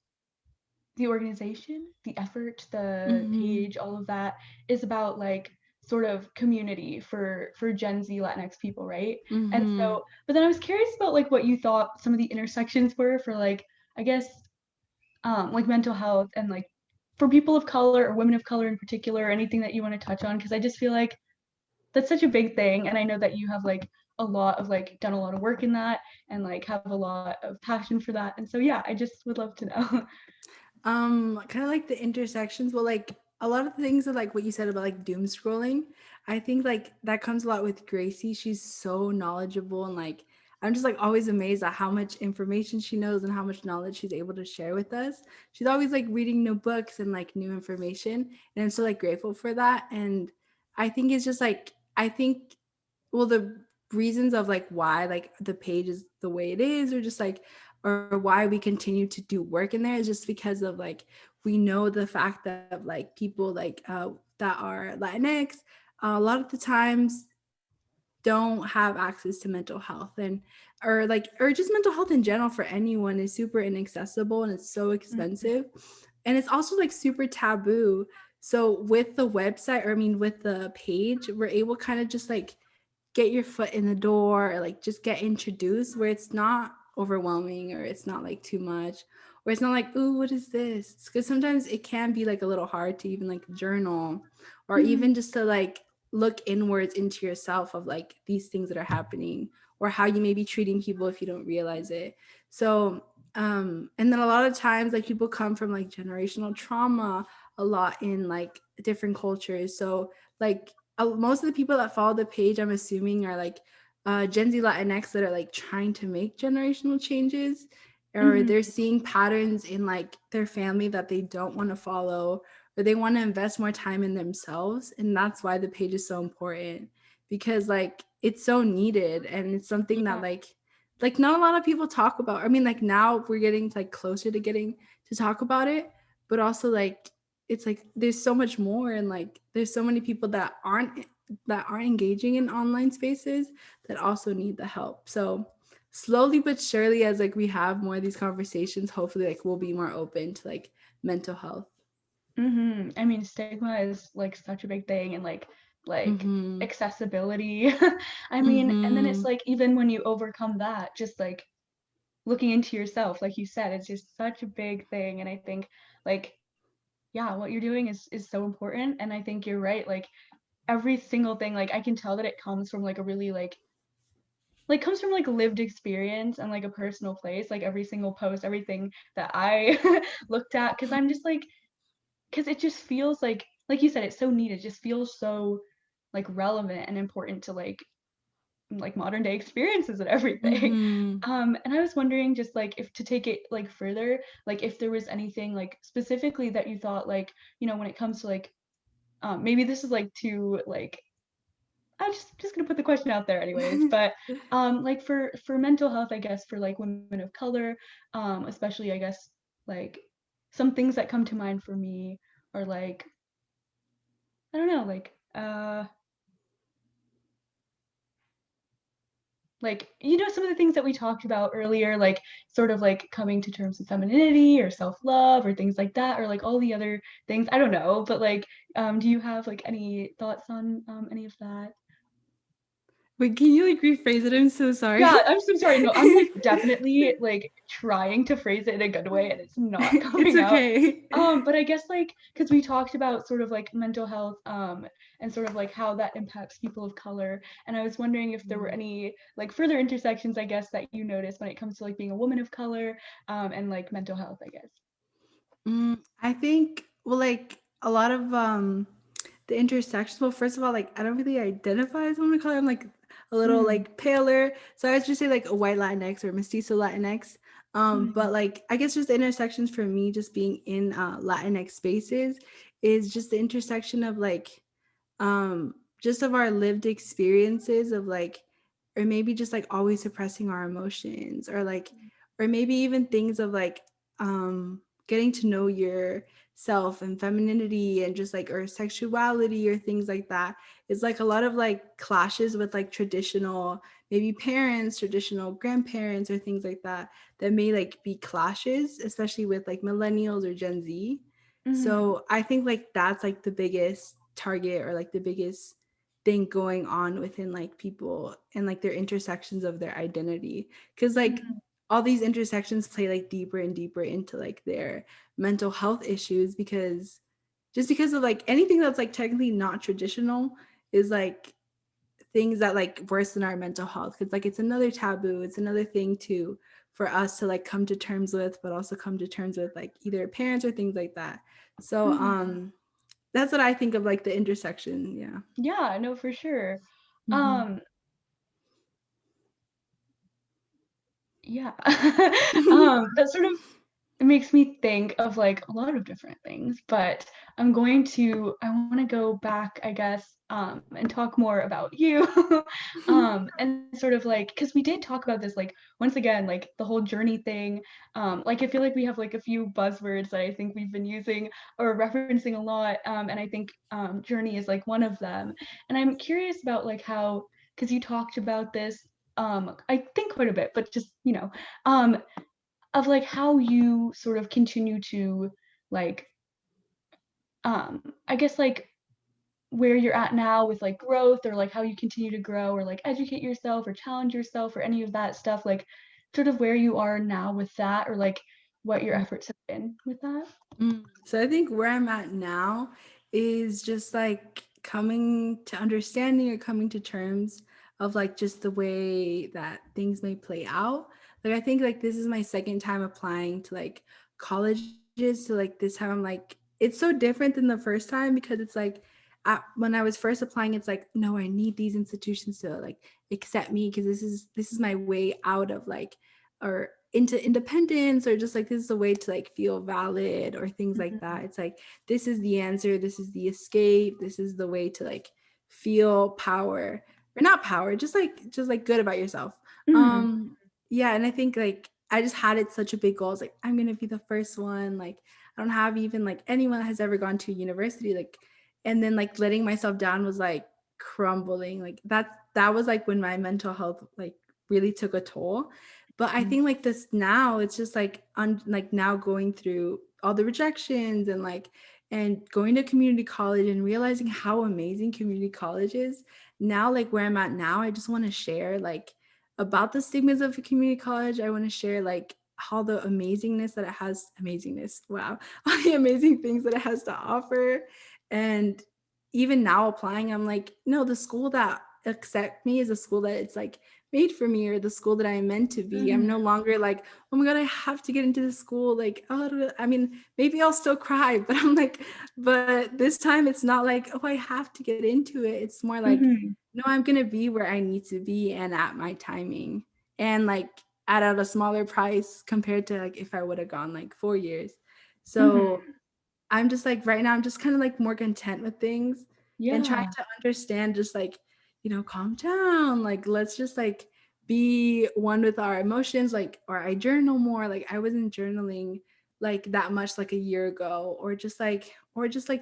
the organization, the effort, the Mm-hmm. page, all of that is about like sort of community for Gen Z Latinx people, right? And Mm-hmm. so, but then I was curious about like what you thought some of the intersections were for like I guess like mental health and like for people of color or women of color in particular, or anything that you want to touch on, because I just feel like that's such a big thing, and I know that you have like a lot of like done a lot of work in that and like have a lot of passion for that, and so yeah, I just would love to know. Kind of like the intersections. Well, like a lot of the things of like what you said about like doom scrolling, I think like that comes a lot with Gracie. She's so knowledgeable and like I'm just like always amazed at how much information she knows and how much knowledge she's able to share with us. She's always like reading new books and like new information, and I'm so like grateful for that. And I think it's just like I think well the reasons of like why like the page is the way it is or just like or why we continue to do work in there is just because of like we know the fact that like people like that are Latinx a lot of the times don't have access to mental health and or like or just mental health in general for anyone is super inaccessible and it's so Mhm, expensive and it's also like super taboo. So with the website or I mean with the page we're able kind of just like get your foot in the door or like just get introduced where it's not overwhelming or it's not like too much or it's not like ooh what is this because sometimes it can be like a little hard to even like journal or even mhm, just to like look inwards into yourself of like these things that are happening or how you may be treating people if you don't realize it. So and then a lot of times like people come from like generational trauma a lot in like different cultures. So like most of the people that follow the page, I'm assuming, are like Gen Z Latinx that are like trying to make generational changes, or they're mhm, seeing patterns in like their family that they don't want to follow, or they want to invest more time in themselves, and that's why the page is so important because like it's so needed and it's something that yeah, like not a lot of people talk about. I mean, like now we're getting like closer to getting to talk about it, but also like it's like there's so much more and like there's so many people that aren't engaging in online spaces that also need the help. So slowly but surely as like we have more of these conversations, hopefully like we'll be more open to like mental health. I mean, stigma is like such a big thing, and like Mhm. accessibility. I mean, and then it's Mhm. like even when you overcome that, just like looking into yourself, like you said, it's just such a big thing. And I think like, yeah, what you're doing is so important. And I think you're right. Like every single thing, like I can tell that it comes from like a really like comes from like lived experience and like a personal place, like every single post, everything that I looked at, because I'm just like, because it just feels like you said, it's so neat, it just feels so like relevant and important to like modern day experiences and everything. Mm-hmm. And I was wondering just like if to take it like further, like if there was anything like specifically that you thought like, when it comes to like maybe this is like too like I'm just gonna put the question out there anyways, but like for mental health, I guess for like women of color, especially I guess like some things that come to mind for me are like I don't know, like some of the things that we talked about earlier, like sort of like coming to terms with femininity or self-love or things like that, or like all the other things. I don't know, but like do you have like any thoughts on any of that? Wait, can you like rephrase it? I'm so sorry. Yeah, I'm so sorry. No, I'm like definitely like trying to phrase it in a good way and it's not It's coming out. okay. But I guess like because we talked about sort of like mental health and sort of like how that impacts people of color. And I was wondering if there were any like further intersections, I guess, that you noticed when it comes to like being a woman of color and like mental health, I guess. I think well, like a lot of the intersections. Well, first of all, like I don't really identify as a woman of color. I'm like a little Mm, like paler, so I would just say like a white Latinx or mestizo Latinx. But mm, like I guess just the intersections for me, just being in Latinx spaces, is just the intersection of like just of our lived experiences of like or maybe just like always suppressing our emotions or maybe even things of like getting to know yourself and femininity and just like or sexuality or things like that. It's like a lot of like clashes with like traditional maybe parents, traditional grandparents or things like that that may like be clashes, especially with like millennials or Gen Z. mm, So I think like that's like the biggest target or like the biggest thing going on within like people and like their intersections of their identity. Cause like mm, all these intersections play like deeper and deeper into like their mental health issues because just because of like anything that's like technically not traditional is like things that like worsen our mental health because like it's another taboo, it's another thing to for us to like come to terms with but also come to terms with like either parents or things like that. So mm. that's what I think of like the intersection. Yeah. Yeah, no, for sure. Mm-hmm. Um, yeah. That sort of it makes me think of like a lot of different things, but I want to go back, I guess, and talk more about you. And sort of like, because we did talk about this, like, once again, like the whole journey thing. Like, I feel like we have like a few buzzwords that I think we've been using or referencing a lot. And I think journey is like one of them. And I'm curious about like how, because you talked about this, I think quite a bit, but just, um, of like how you sort of continue to like I guess like where you're at now with like growth or like how you continue to grow or like educate yourself or challenge yourself or any of that stuff, like sort of where you are now with that or like what your efforts have been with that. So I think where I'm at now is just like coming to understanding or coming to terms of like just the way that things may play out. Like I think like this is my second time applying to like colleges. So like this time I'm like it's so different than the first time because it's like when I was first applying, it's like no, I need these institutions to like accept me because this is my way out of like or into independence or just like this is a way to like feel valid or things like that. Mhm. It's like this is the answer, this is the escape, this is the way to like feel power or not power, just like good about yourself. Mhm. Yeah, and I think like I just had it such a big goal. It's like I'm gonna be the first one. Like I don't have even like anyone that has ever gone to university. Like and then like letting myself down was like crumbling. Like that was like when my mental health like really took a toll. But I think like this now, it's just like like now going through all the rejections and going to community college and realizing how amazing community college is. Now like where I'm at now, I just want to share like about the stigmas of a community college. I want to share like all the amazingness that it has, amazingness, wow, all the amazing things that it has to offer. And even now applying, I'm like, no, the school that accept me is a school that it's like made for me, or the school that I'm meant to be. I'm no Mhm. longer like, oh my God, I have to get into this school. Like, oh, I mean, maybe I'll still cry, but I'm like, but this time it's not like, oh, I have to get into it. It's more like, Mhm. no, I'm gonna be where I need to be and at my timing, and like at a smaller price compared to like if I would have gone like 4 years. So Mhm. I'm just like right now, I'm just kind of like more content with things and trying Yeah. to understand, just like, calm down. Like, let's just like be one with our emotions. Like, or I journal more. Like, I wasn't journaling like that much like a year ago, or just like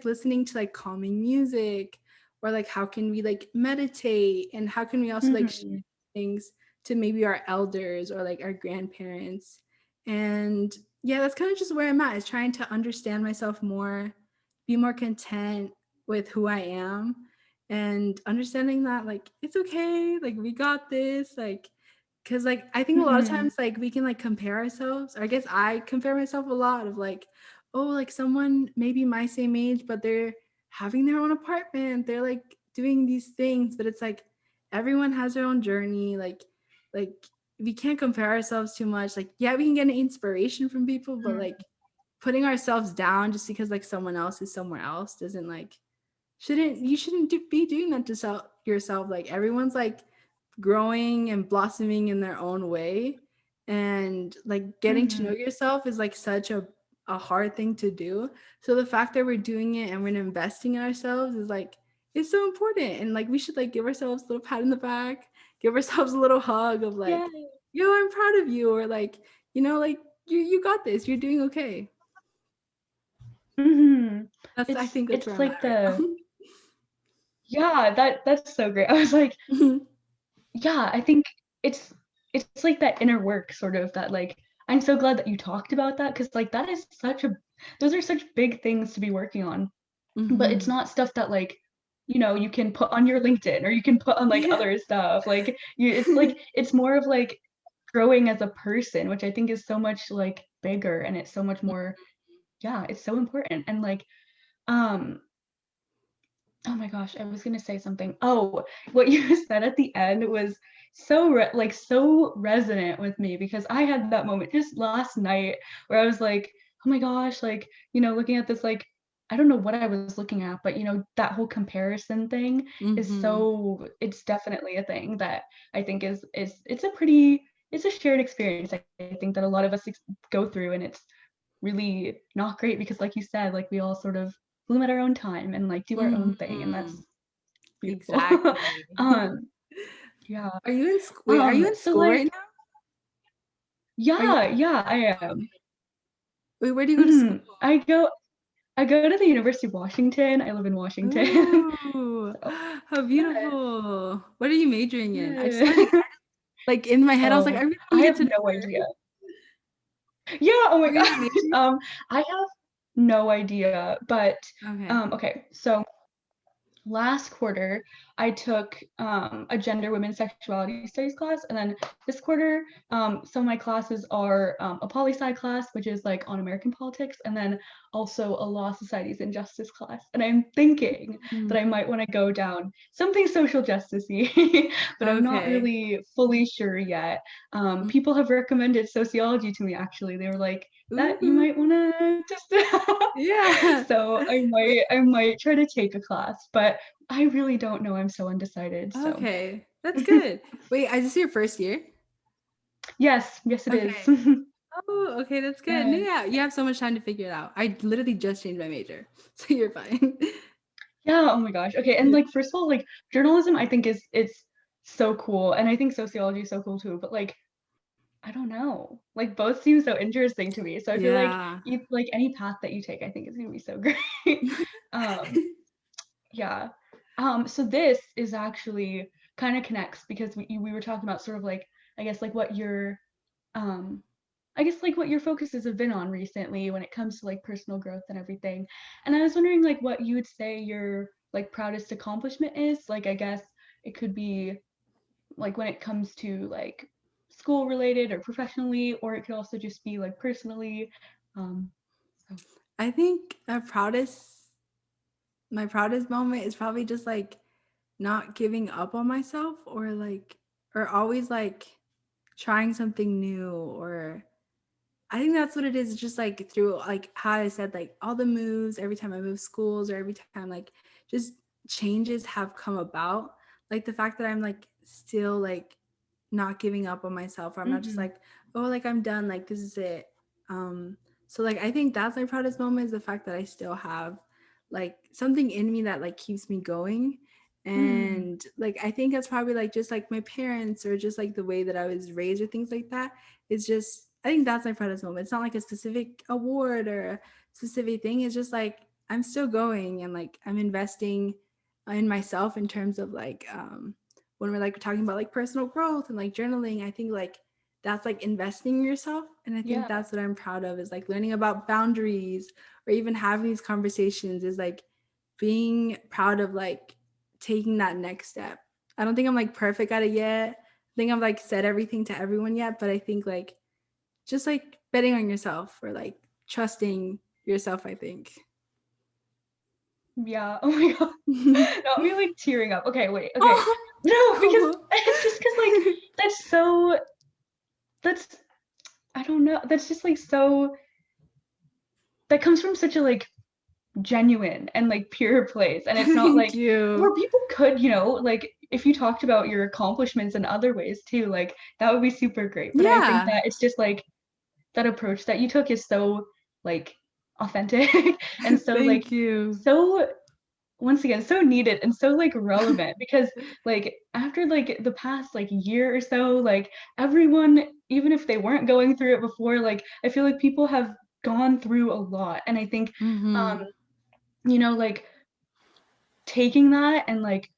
listening to like calming music, or like how can we like meditate, and how can we also like share Mhm. things to maybe our elders or like our grandparents. And yeah, that's kind of just where I'm at, is trying to understand myself more, be more content with who I am, and understanding that like it's okay, like we got this, like because like I think a lot of Mhm. times like we can like compare ourselves. Or I guess I compare myself a lot of like, oh, like someone maybe my same age, but they're having their own apartment, they're like doing these things, but it's like everyone has their own journey. Like we can't compare ourselves too much. Like, yeah, we can get an inspiration from people, but Mhm. like putting ourselves down just because like someone else is somewhere else doesn't like, shouldn't be doing that to yourself. Like everyone's like growing and blossoming in their own way, and like getting to know Mhm. yourself is like such a hard thing to do. So the fact that we're doing it and we're investing in ourselves is like, it's so important. And like we should like give ourselves a little pat in the back, give ourselves a little hug of Yeah. like, yo, I'm proud of you, or like, like you got this, you're doing okay. Mhm. That's, I think that's where It's I'm like at right the now. yeah, that's so great. I was like, yeah, I think it's it's like that inner work sort of that like I'm so glad that you talked about that because like that is such a those are such big things to be working on. But it's Mhm. not stuff that like you can put on your LinkedIn or you can put on like Yeah. other stuff. Like it's more of like growing as a person, which I think is so much like bigger and it's so much more yeah, it's so important. And like um oh my gosh, I was gonna say something. Oh, what you said at the end was so resonant with me because I had that moment just last night where I was like, oh my gosh, like, looking at this like I don't know what I was looking at, but that whole comparison thing is Mhm. it's definitely a thing that I think is it's a shared experience. I think that a lot of us go through and it's really not great because like you said, like we all sort of bloom at our own time and like do our own thing and that's Mhm. beautiful. Exactly. um yeah. Are you in school? Wait, are you in So school right like now? Are you yeah, I am. Wait, where do you go to school? I go to the University of Washington. I live in Washington. Ooh, So how yeah. beautiful. What are you majoring in? I just wanted to, Yeah. like in my head, I was like, I Oh, really want I to get have to know no her. idea. Yeah, oh my What are you gosh. majoring? I have no idea, but Okay. okay. So last quarter I took a gender women's sexuality studies class, and then this quarter some of my classes are a poli sci class which is like on American politics, and then also a law societies and justice class, and I'm thinking Mm, that I might want to go down something social justicey but I'm not okay. really fully sure yet. Mm, People have recommended sociology to me, actually they were like that you ooh, might want to just yeah. so Wait, I might try to take a class, but I really don't know. I'm so undecided. So okay. That's good. Wait, is this your first year? yes, yes, it is. Okay. Oh, okay, that's good. No, Yeah, yeah, you have so much time to figure it out. I literally just changed my major, so you're fine. yeah. Oh my gosh. Okay, and like first of all, like journalism, I think is it's so cool, and I think sociology is so cool too. But like I don't know, like both seem so interesting to me. So I feel like Yeah. like any path that you take, I think is gonna be so great. um, yeah. So this is actually kind of connects because we were talking about sort of like I guess like what your um I guess like what your focuses have been on recently when it comes to like personal growth and everything. And I was wondering like what you would say your like proudest accomplishment is. Like I guess it could be like when it comes to like school related or professionally, or it could also just be like personally. Um, so I think my proudest moment is probably just like not giving up on myself, or like, or always like trying something new, or I think that's what it is. It's just like through like how I said, like all the moves, every time I move schools, or every time like just changes have come about. Like the fact that I'm like still like not giving up on myself, or I'm not just mhm. like, oh, like I'm done, like this is it. So like I think that's my proudest moment, is the fact that I still have like something in me that like keeps me going. Mm, And like I think that's probably like just like my parents, or just like the way that I was raised, or things like that. It's just, I think that's my proudest moment. It's not like a specific award or a specific thing. It's just like I'm still going, and like I'm investing in myself in terms of like when we're like talking about like personal growth and like journaling. I think like that's like investing in yourself. And I think yeah, that's what I'm proud of, is like learning about boundaries, or even having these conversations, is like being proud of like taking that next step. I don't think I'm like perfect at it yet. I think I've like said everything to everyone yet, but I think like just like betting on yourself, or like trusting yourself, I think. yeah. Oh my god, got me like tearing up. Okay, wait. Okay, Oh, no, because oh. just because like that's so that's I don't know. That's just like so that comes from such a like genuine and like pure place, and it's not Thank like you. where people could, like if you talked about your accomplishments in other ways too, like that would be super great. But I think Yeah. that it's just like that approach that you took is so like authentic and so like Thank you. so once again so needed and so like relevant because like after like the past like year or so, like everyone, even if they weren't going through it before, like I feel like people have gone through a lot, and I think um Mm-hmm. like taking that and like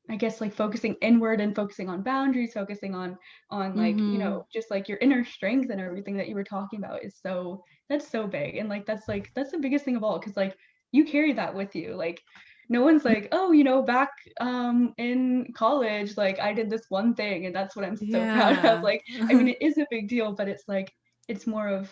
I guess like focusing inward and focusing on boundaries, focusing on like, Mm-hmm. just like your inner strength and everything that you were talking about is so that's so big. And like that's the biggest thing of all, because like you carry that with you. Like no one's like, oh, back in college, like I did this one thing and that's what I'm so proud of. Yeah. Like, I mean, it is a big deal, but it's like it's more of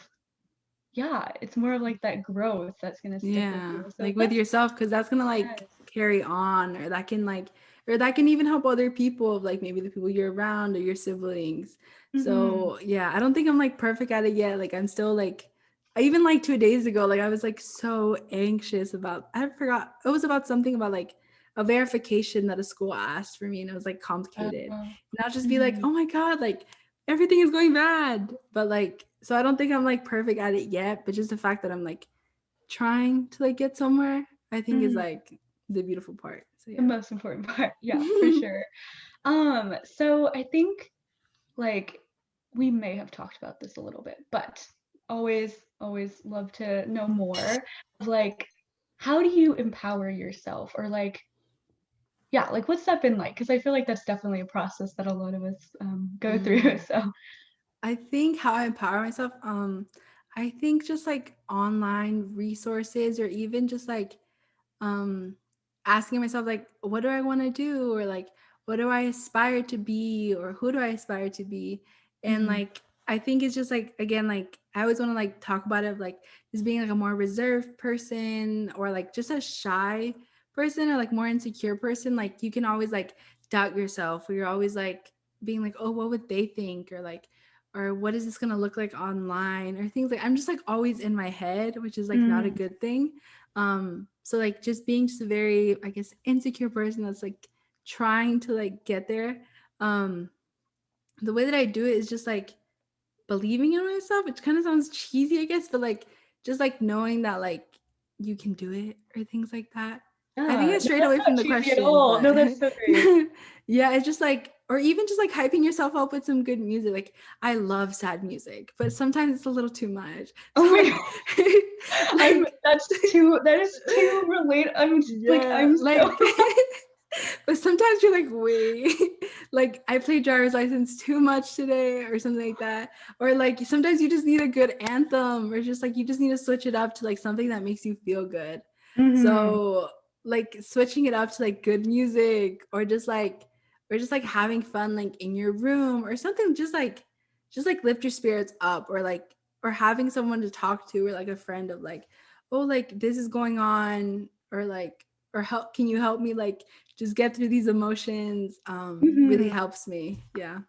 yeah, it's more of like that growth that's gonna stick with Yeah, you. So like with that's yourself, because that's gonna like yes. carry on, or that can like, or that can even help other people, like maybe the people you're around, or your siblings. Mm-hmm. So yeah, I don't think I'm like perfect at it yet. Like I'm still like, I even like 2 days ago, like I was like so anxious about, I forgot, it was about something about like a verification that a school asked for me, and it was like complicated. And I'll just be like, Mhm. oh my God, like everything is going bad. But like, so I don't think I'm like perfect at it yet, but just the fact that I'm like trying to like get somewhere, I think is Mhm. like the beautiful part. So The yeah. most important part. Yeah, for sure. So I think like we may have talked about this a little bit, but always love to know more of like how do you empower yourself or like yeah, like what's that been like? Because I feel like that's definitely a process that a lot of us go through. Mm. So I think how I empower myself, I think just like online resources, or even just like um asking myself like, what do I want to do, or like what do I aspire to be, or who do I aspire to be. And mhm. like I think it's just like, again, like I always want to like talk about it, like just being like a more reserved person, or like just a shy person, or like more insecure person. Like you can always like doubt yourself, or you're always like being like, oh, what would they think, or like, or what is this going to look like online, or things like, I'm just like always in my head, which is like not a Mm, good thing. So like just being just a very, I guess, insecure person that's like trying to like get there. um the way that I do it is just like believing in myself, which kind of sounds cheesy, I guess, but like just like knowing that like you can do it, or things like that. I think yeah, I no, strayed that's away not from the cheesy at question, all. but No, that's so great. yeah, it's just like, or even just like hyping yourself up with some good music. Like I love sad music, but sometimes it's a little too much. Oh So my like god. I'm like that is too relate. yeah, I'm so like but sometimes you're like, wait, like I played driver's license too much today, or something like that. Or like sometimes you just need a good anthem, or just like you just need to switch it up to like something that makes you feel good. Mhm. So like switching it up to like good music, or just like, or just like having fun like in your room or something, just like lift your spirits up, or like or having someone to talk to, or like a friend of like, oh, like this is going on, or like, or help, can you help me like just get through these emotions, really Mhm. helps me. Yeah.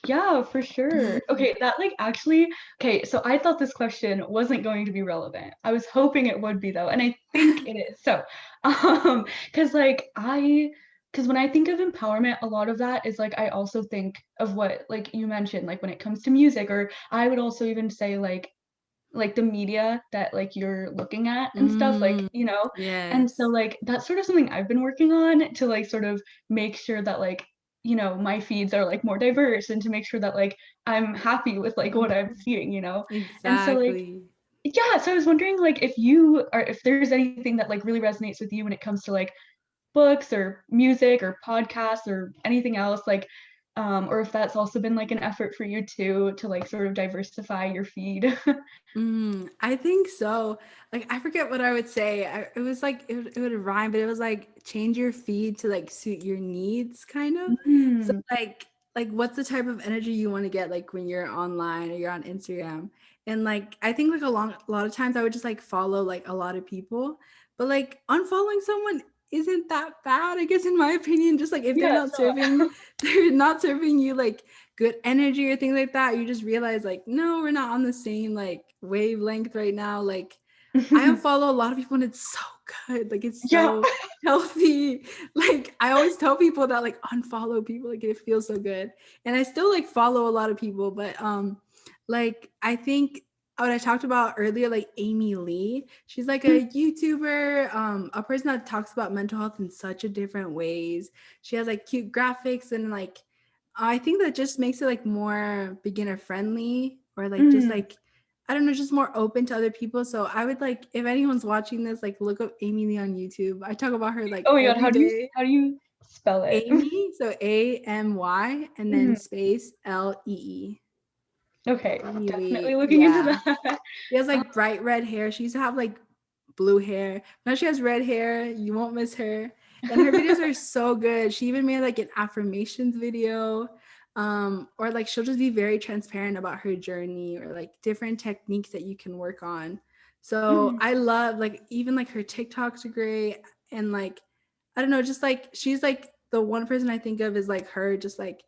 Yeah, for sure. Okay, that like actually, okay, so I thought this question wasn't going to be relevant. I was hoping it would be though, and I think it is. So, because because when I think of empowerment, a lot of that is like I also think of what like you mentioned, like when it comes to music, or I would also even say like the media that like you're looking at and stuff, like, Mm, and so yes. like that's sort of something I've been working on to like sort of make sure that like my feeds are like more diverse, and to make sure that like I'm happy with like what I'm Mhm. seeing. And so like Exactly. yeah, so I was wondering like if there's anything that like really resonates with you when it comes to like books or music or podcasts or anything else, like or if that's also been like an effort for you too to like sort of diversify your feed. I think so. Like, I forget what I would say. It was like it would rhyme, but it was like change your feed to like suit your needs, kind of. So Mm. like what's the type of energy you want to get like when you're online or you're on Instagram? And like I think like a lot of times I would just like follow like a lot of people, but like unfollowing someone isn't that bad, I guess, in my opinion. Just like if Yeah, it's not. they're not serving you like good energy or things like that, you just realize like, no, we're not on the same like wavelength right now. Like I unfollow a lot of people and it's so good. Like it's Yeah. so healthy. Like I always tell people that like unfollow people, like it feels so good. And I still like follow a lot of people, but like I think what I talked about earlier, like Amy Lee, she's like a YouTuber, a person that talks about mental health in such a different ways. She has like cute graphics, and like I think that just makes it like more beginner friendly, or like just Mm. like I don't know, just more open to other people. So I would like, if anyone's watching this, like look up Amy Lee on YouTube. I talk about her like Oh my god, every day. how do you spell it? Amy, so Amy and then Mhm. space Lee. Okay, Amy definitely Lee, looking into yeah. that. She has Um, like bright red hair. She used to have like blue hair. Now she has red hair. You won't miss her. And her videos are so good. She even made like an affirmations video. Or like she'll just be very transparent about her journey, or like different techniques that you can work on. So mhm. I love like even like her TikToks are great. And like I don't know, just like she's like the one person I think of is like her, just like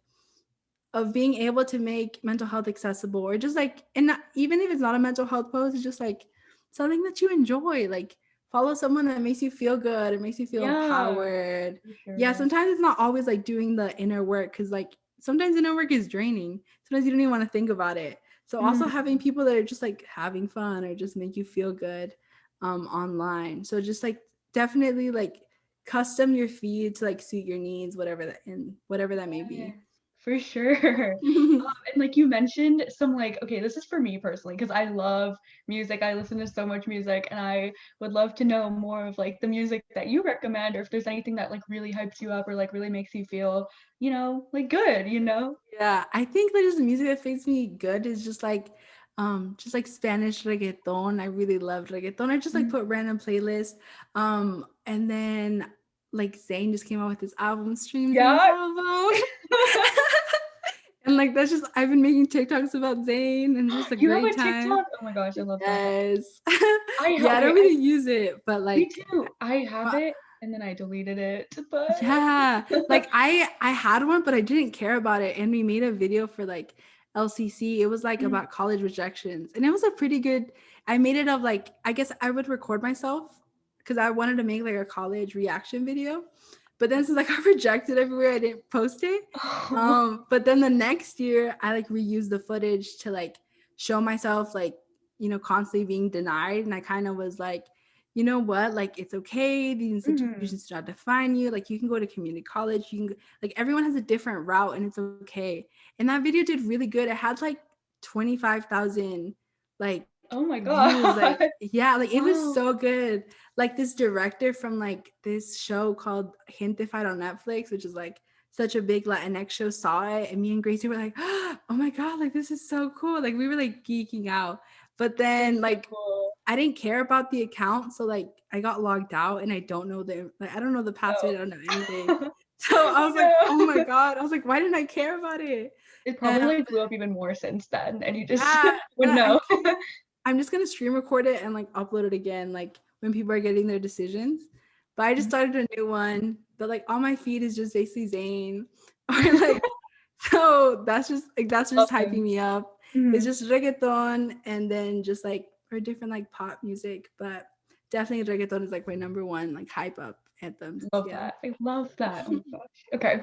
of being able to make mental health accessible, or just like, and not, even if it's not a mental health post, it's just like something that you enjoy, like follow someone that makes you feel good, it makes you feel Yeah, empowered. for Yeah, sure. sometimes it's not always like doing the inner work, because like sometimes inner work is draining, sometimes you don't even want to think about it. So also Mm. having people that are just like having fun or just make you feel good online, so just like definitely like custom your feed to like suit your needs, whatever that, and whatever that may Yes, be. for sure. And like you mentioned some like, okay, this is for me personally because I love music. I listen to so much music, and I would love to know more of like the music that you recommend, or if there's anything that like really hypes you up or like really makes you feel, like good. Yeah, I think like just the music that makes me good is just like Spanish reggaeton. I really love reggaeton. I just like Mm. put random playlists. And then like Zayn just came out with his album, Stream Zayn's Yeah. album. And like that's just, I've been making TikToks about Zayn, and just a You have great a time. TikTok? Oh my gosh, I love that. Yes. Yeah, I Okay, don't really use it, but me like too. I have but it and then I deleted it, but yeah, like I had one, but I didn't care about it, and we made a video for like LCC. It was like Mm. about college rejections, and it was a pretty good. I made it of like, I guess I would record myself because I wanted to make like a college reaction video, but then since I got rejected everywhere, I didn't post it. But then the next year, I like reused the footage to like show myself like, constantly being denied, and I kind of was like, you know what, like it's okay, these Mhm. institutions do not define you, like you can go to community college, you can, like everyone has a different route and it's okay. And that video did really good. It had like 25,000 like Oh my views, like god. yeah, like it was Wow. so good. Like this director from like this show called Gente Fight on Netflix, which is like such a big Latinx show, saw it, and me and Gracie were like, oh my god, like this is so cool, like we were like geeking out. But That's then so like cool. I didn't care about the account, so like I got logged out, and I don't know the password, I don't know anything. Oh. So I was like, oh my No. God. I was like, why didn't I care about it? It And probably like blew up even more since then, and you just yeah, would know. I'm just gonna stream record it and like upload it again, like when people are getting their decisions. But I just started a new one, but like on my feed is just basically Zayn or like so that's just Love hyping him. me up. It's Mhm. just reggaeton and then just like or different like pop music, but definitely reggaeton is like my number one like hype up anthems. Love Yeah. that. I love that. Oh my gosh. Okay.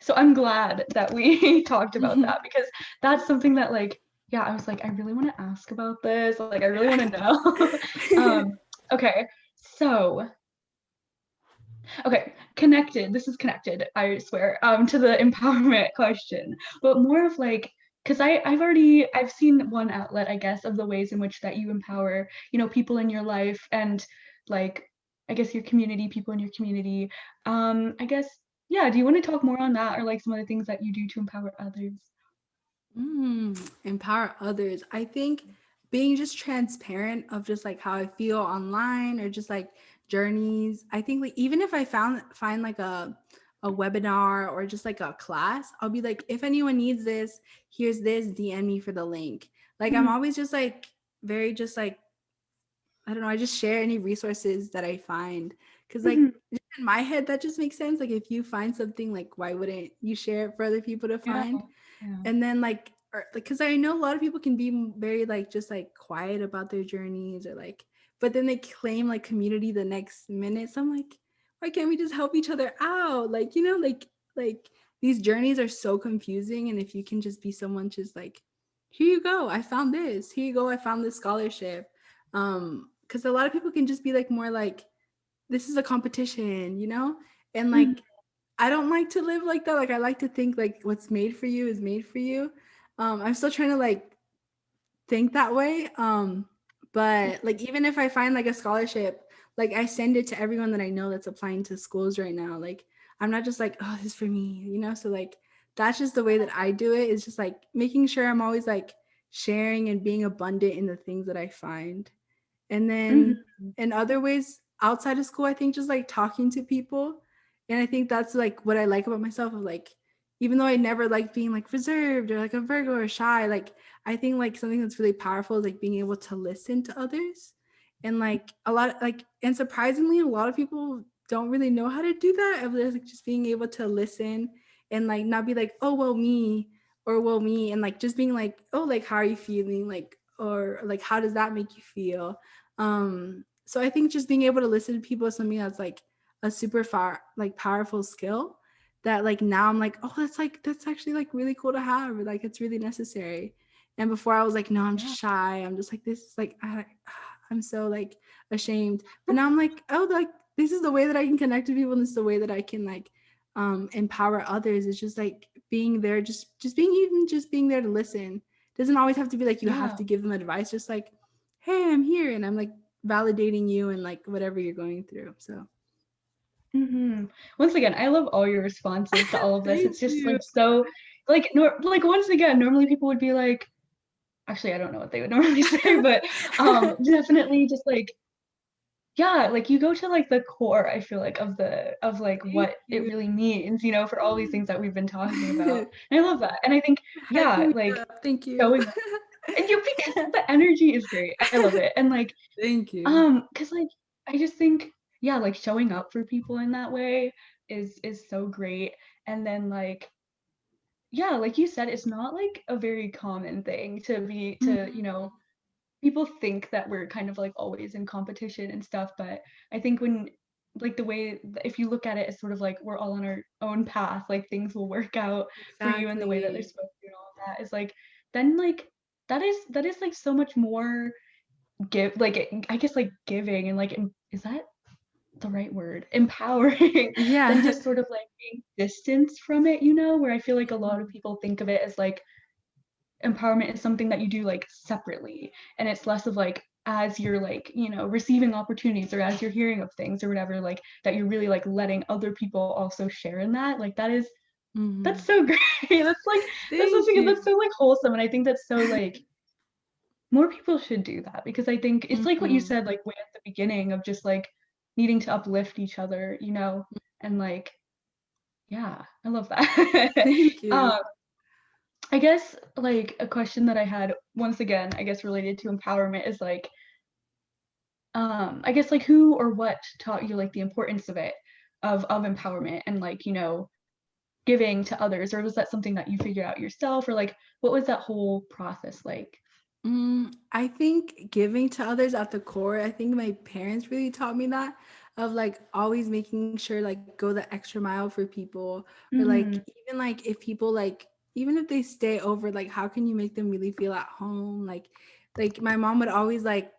So I'm glad that we talked about that because that's something that like, yeah, I was like, I really want to ask about this. Like, I really want to know. Okay. So, okay, connected. This is connected, I swear, to the empowerment question, but more of like, because I've seen one outlet, I guess, of the ways in which that you empower, people in your life and like, I guess your community, people in your community. I guess, yeah, do you want to talk more on that or like some of the things that you do to empower others? Empower others. I think being just transparent of just like how I feel online or just like journeys. I think like even if I find like a webinar or just like a class, I'll be like, if anyone needs this, here's this, DM me for the link. Like I'm Mhm, always just like very just like I don't know, I just share any resources that I find. Cause like mhm. just in my head, that just makes sense. Like if you find something, like why wouldn't you share it for other people to Yeah, find? yeah, And then like because I know a lot of people can be very like just like quiet about their journeys or like but then they claim like community the next minute. So I'm like, why can't we just help each other out? Like, like these journeys are so confusing. And if you can just be someone just like, here you go, I found this. Here you go, I found this scholarship. Because a lot of people can just be like more like, this is a competition, And mhm, like I don't like to live like that. Like I like to think like what's made for you is made for you. I'm still trying to like think that way. But like even if I find like a scholarship, like I send it to everyone that I know that's applying to schools right now. Like I'm not just like, oh, this is for me. So like that's just the way that I do it. Is just like making sure I'm always like sharing and being abundant in the things that I find. And then mhm. in other ways outside of school, I think just like talking to people. And I think that's like what I like about myself of like, even though I never like being like reserved or like a Virgo or shy, like I think like something that's really powerful is like being able to listen to others. And like a lot like and surprisingly a lot of people don't really know how to do that. Of like just being able to listen and like not be like, oh well me or well me and like just being like, oh like how are you feeling? Like or like how does that make you feel? So I think just being able to listen to people is something that's like a super far like powerful skill that like now I'm like, oh, that's actually like really cool to have, or like it's really necessary. And before I was like, no, I'm just Yeah. shy. I'm just like this is like I'm so like ashamed. But now I'm like, oh, like this is the way that I can connect to people, and this is the way that I can like empower others. It's just like being there, just being even just being there to listen. Doesn't always have to be like you have Yeah. to give them advice. Just like, hey, I'm here, and I'm like validating you and like whatever you're going through. So Once again, I love all your responses to all of this. thank It's just you. like so like like once again, normally people would be like, actually I don't know what they would normally say, but definitely just like yeah, like you go to like the core, I feel like of like Thank what it you. really means, for all these things that we've been talking about. And I love that. And I think Hyping yeah, me like up. Thank you. showing up and you because the energy is great. I love it. And like Thank you. because like I just think, yeah, like showing up for people in that way is so great. And then like, yeah, like you said, it's not like a very common thing to be to, Mhm. people think that we're kind of like always in competition and stuff, but I think when like the way if you look at it as sort of like we're all on our own path, like things will work out for you in the way that they're Exactly. supposed to and all of that is like then like that is like so much more give like I guess like giving and like is that the right word empowering than Yeah. just sort of like being distanced from it, where I feel like a lot of people think of it as like empowerment is something that you do like separately and it's less of like as you're like receiving opportunities or as you're hearing of things or whatever like that you're really like letting other people also share in that like that's Mhm. so great. That's like Thank that's you. so like wholesome and I think that's so like more people should do that because I think it's like what you Mhm. said, like way at the beginning of just like needing to uplift each other, and like Yeah, I love that. Thank you. um, I guess like a question that I had once again, I guess related to empowerment is like, I guess like who or what taught you like the importance of it, of empowerment and like, you know, giving to others, or was that something that you figured out yourself, or like what was that whole process like? I think giving to others at the core, I think my parents really taught me that of like always making sure like go the extra mile for people or like Mhm. even like if people like even if they stay over like how can you make them really feel at home like my mom would always like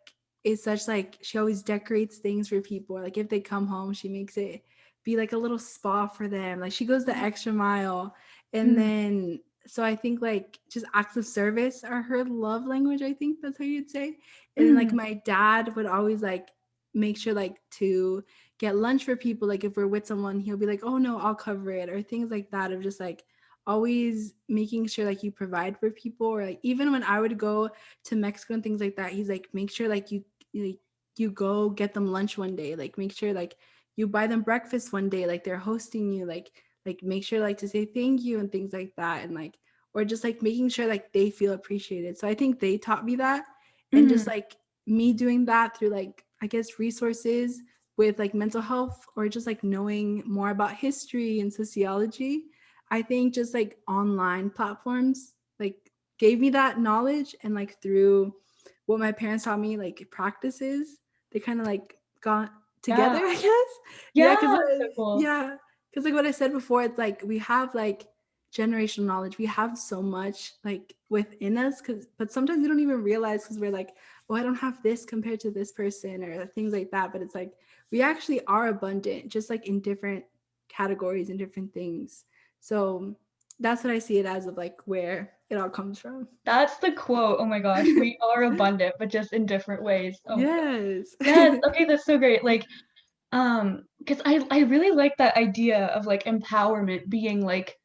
it's such like she always decorates things for people like if they come home she makes it be like a little spa for them like she goes the extra mile and Mhm. then so I think like just acts of service are her love language. I think that's how you'd say. And then like Mhm. my dad would always like make sure like to get lunch for people. Like if we're with someone, he'll be like, "Oh no, I'll cover it," or things like that. Of just like always making sure like you provide for people. Or like even when I would go to Mexico and things like that, he's like, make sure like you go get them lunch one day. Like make sure like you buy them breakfast one day. Like they're hosting you. Like make sure like to say thank you and things like that and like or just like making sure like they feel appreciated so I think they taught me that and just Mhm. like me doing that through like I guess resources with like mental health or just like knowing more about history and sociology I think just like online platforms like gave me that knowledge and like through what my parents taught me like practices they kind of like got together Yeah. I guess yeah Yeah, that's so cool. yeah because like what I said before it's like we have like generational knowledge we have so much like within us because but sometimes we don't even realize because we're like oh I don't have this compared to this person or things like that but it's like we actually are abundant just like in different categories and different things so that's what I see it as of like where it all comes from. That's the quote. Oh my gosh, we are abundant, but just in different ways. Oh my gosh. Yes. Yes, okay, that's so great. Like, because I really like that idea of like empowerment being like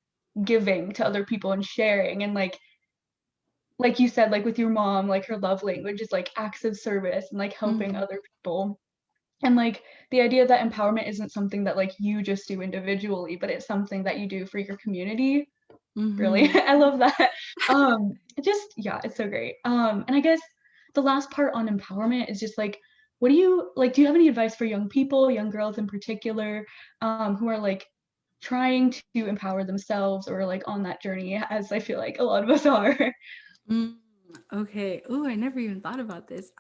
giving to other people and sharing and like you said, like with your mom, like her love language is like acts of service and like helping Hmm. other people. And like the idea that empowerment isn't something that like you just do individually, but it's something that you do for your community. Really, Hmm. I love that. Just yeah, it's so great. And I guess the last part on empowerment is just like, what do you like? Do you have any advice for young people, young girls in particular, who are like trying to empower themselves or like on that journey, as I feel like a lot of us are? Mm, okay. Oh, I never even thought about this.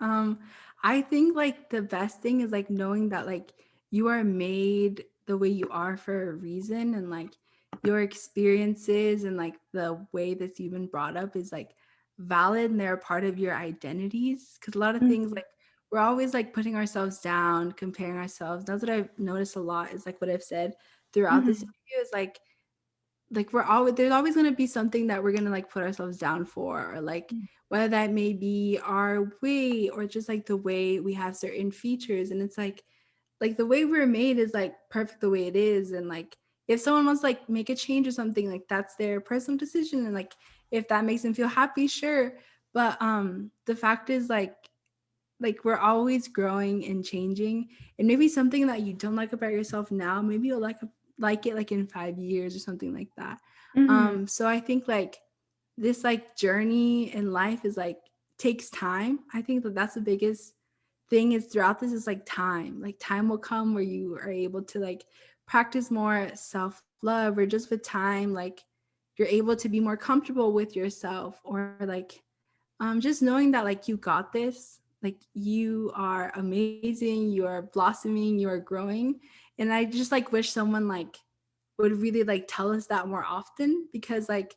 I think like the best thing is like knowing that like you are made the way you are for a reason and like your experiences and like the way that you've been brought up is like valid and they're a part of your identities. Cause a lot of things Mhm, like we're always like putting ourselves down, comparing ourselves. That's what I've noticed a lot is like what I've said throughout this mhm, interview is like we're always there's always going to be something that we're going to like put ourselves down for or like mm, whether that may be our weight or just like the way we have certain features and it's like the way we're made is like perfect the way it is and like if someone wants to like make a change or something like that's their personal decision and like if that makes them feel happy sure but the fact is like we're always growing and changing and maybe something that you don't like about yourself now maybe you'll like it like in 5 years or something like that mhm, so I think like this like journey in life is like takes time I think that that's the biggest thing is throughout this is like time will come where you are able to like practice more self-love or just with time like you're able to be more comfortable with yourself or like just knowing that like you got this like you are amazing you are blossoming you are growing and I just like wish someone like would really like tell us that more often because like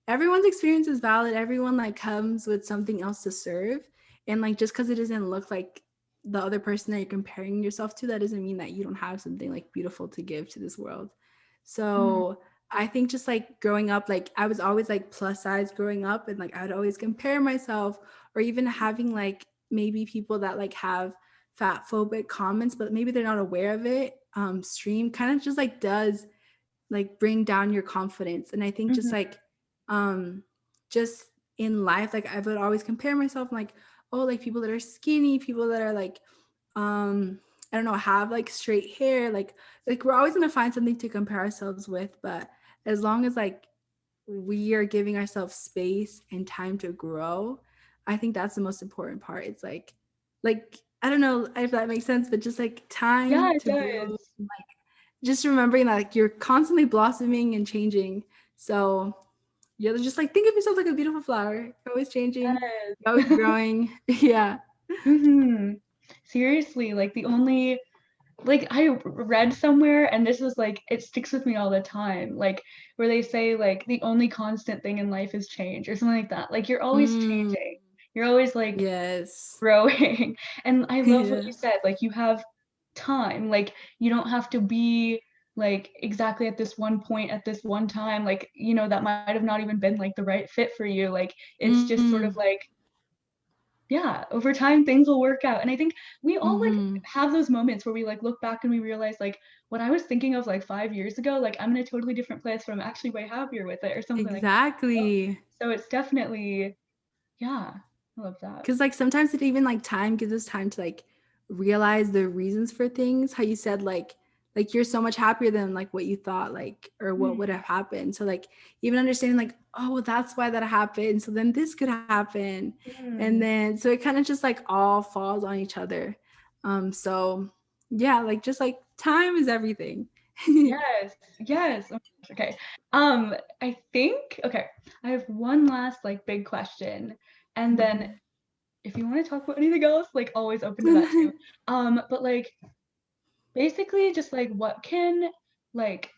everyone's experience is valid everyone like comes with something else to serve and like just because it doesn't look like the other person that you're comparing yourself to that doesn't mean that you don't have something like beautiful to give to this world mhm, so I think just like growing up, like I was always like plus size growing up, and like I would always compare myself, or even having like maybe people that like have fat phobic comments, but maybe they're not aware of it. Stream kind of just like does like bring down your confidence, and I think just mhm, like um just in life, like I would always compare myself like oh like people that are skinny, people that are like um I don't know, have like straight hair, like we're always gonna find something to compare ourselves with, but as long as like we are giving ourselves space and time to grow, I think that's the most important part. It's like I don't know if that makes sense, but just like Yeah, time it to grow, does. like just remembering that like you're constantly blossoming and changing. So you're just like think of yourself like a beautiful flower. You're always changing, you're always Yes. growing. Yeah. hmm Seriously, like the only like I read somewhere and this was like it sticks with me all the time, like where they say like the only constant thing in life is change or something like that. Like you're always Mm, changing. You're always like yes. growing. And I love what Yeah. you said, like you have time. Like you don't have to be like exactly at this one point at this one time. Like, that might have not even been like the right fit for you. Like it's just sort of Mm, like yeah, over time things will work out. And I think we all like mm-hmm. have those moments where we like look back and we realize like what I was thinking of like 5 years ago, like I'm in a totally different place, but I'm actually way happier with it or something like that. Exactly. So it's definitely, yeah, I love that. Because like sometimes it even like time gives us time to like realize the reasons for things. How you said like you're so much happier than like what you thought like or what would Mm, have happened. So like even understanding like oh well, that's why that happened. So then this could happen, and mm. then so it kind of just like all falls on each other. So yeah, like just like time is everything. Yes, yes. Oh my gosh, okay. I think okay, I have one last like big question. And then Mhm. if you want to talk about anything else, like always open to that too. But like basically just like what can like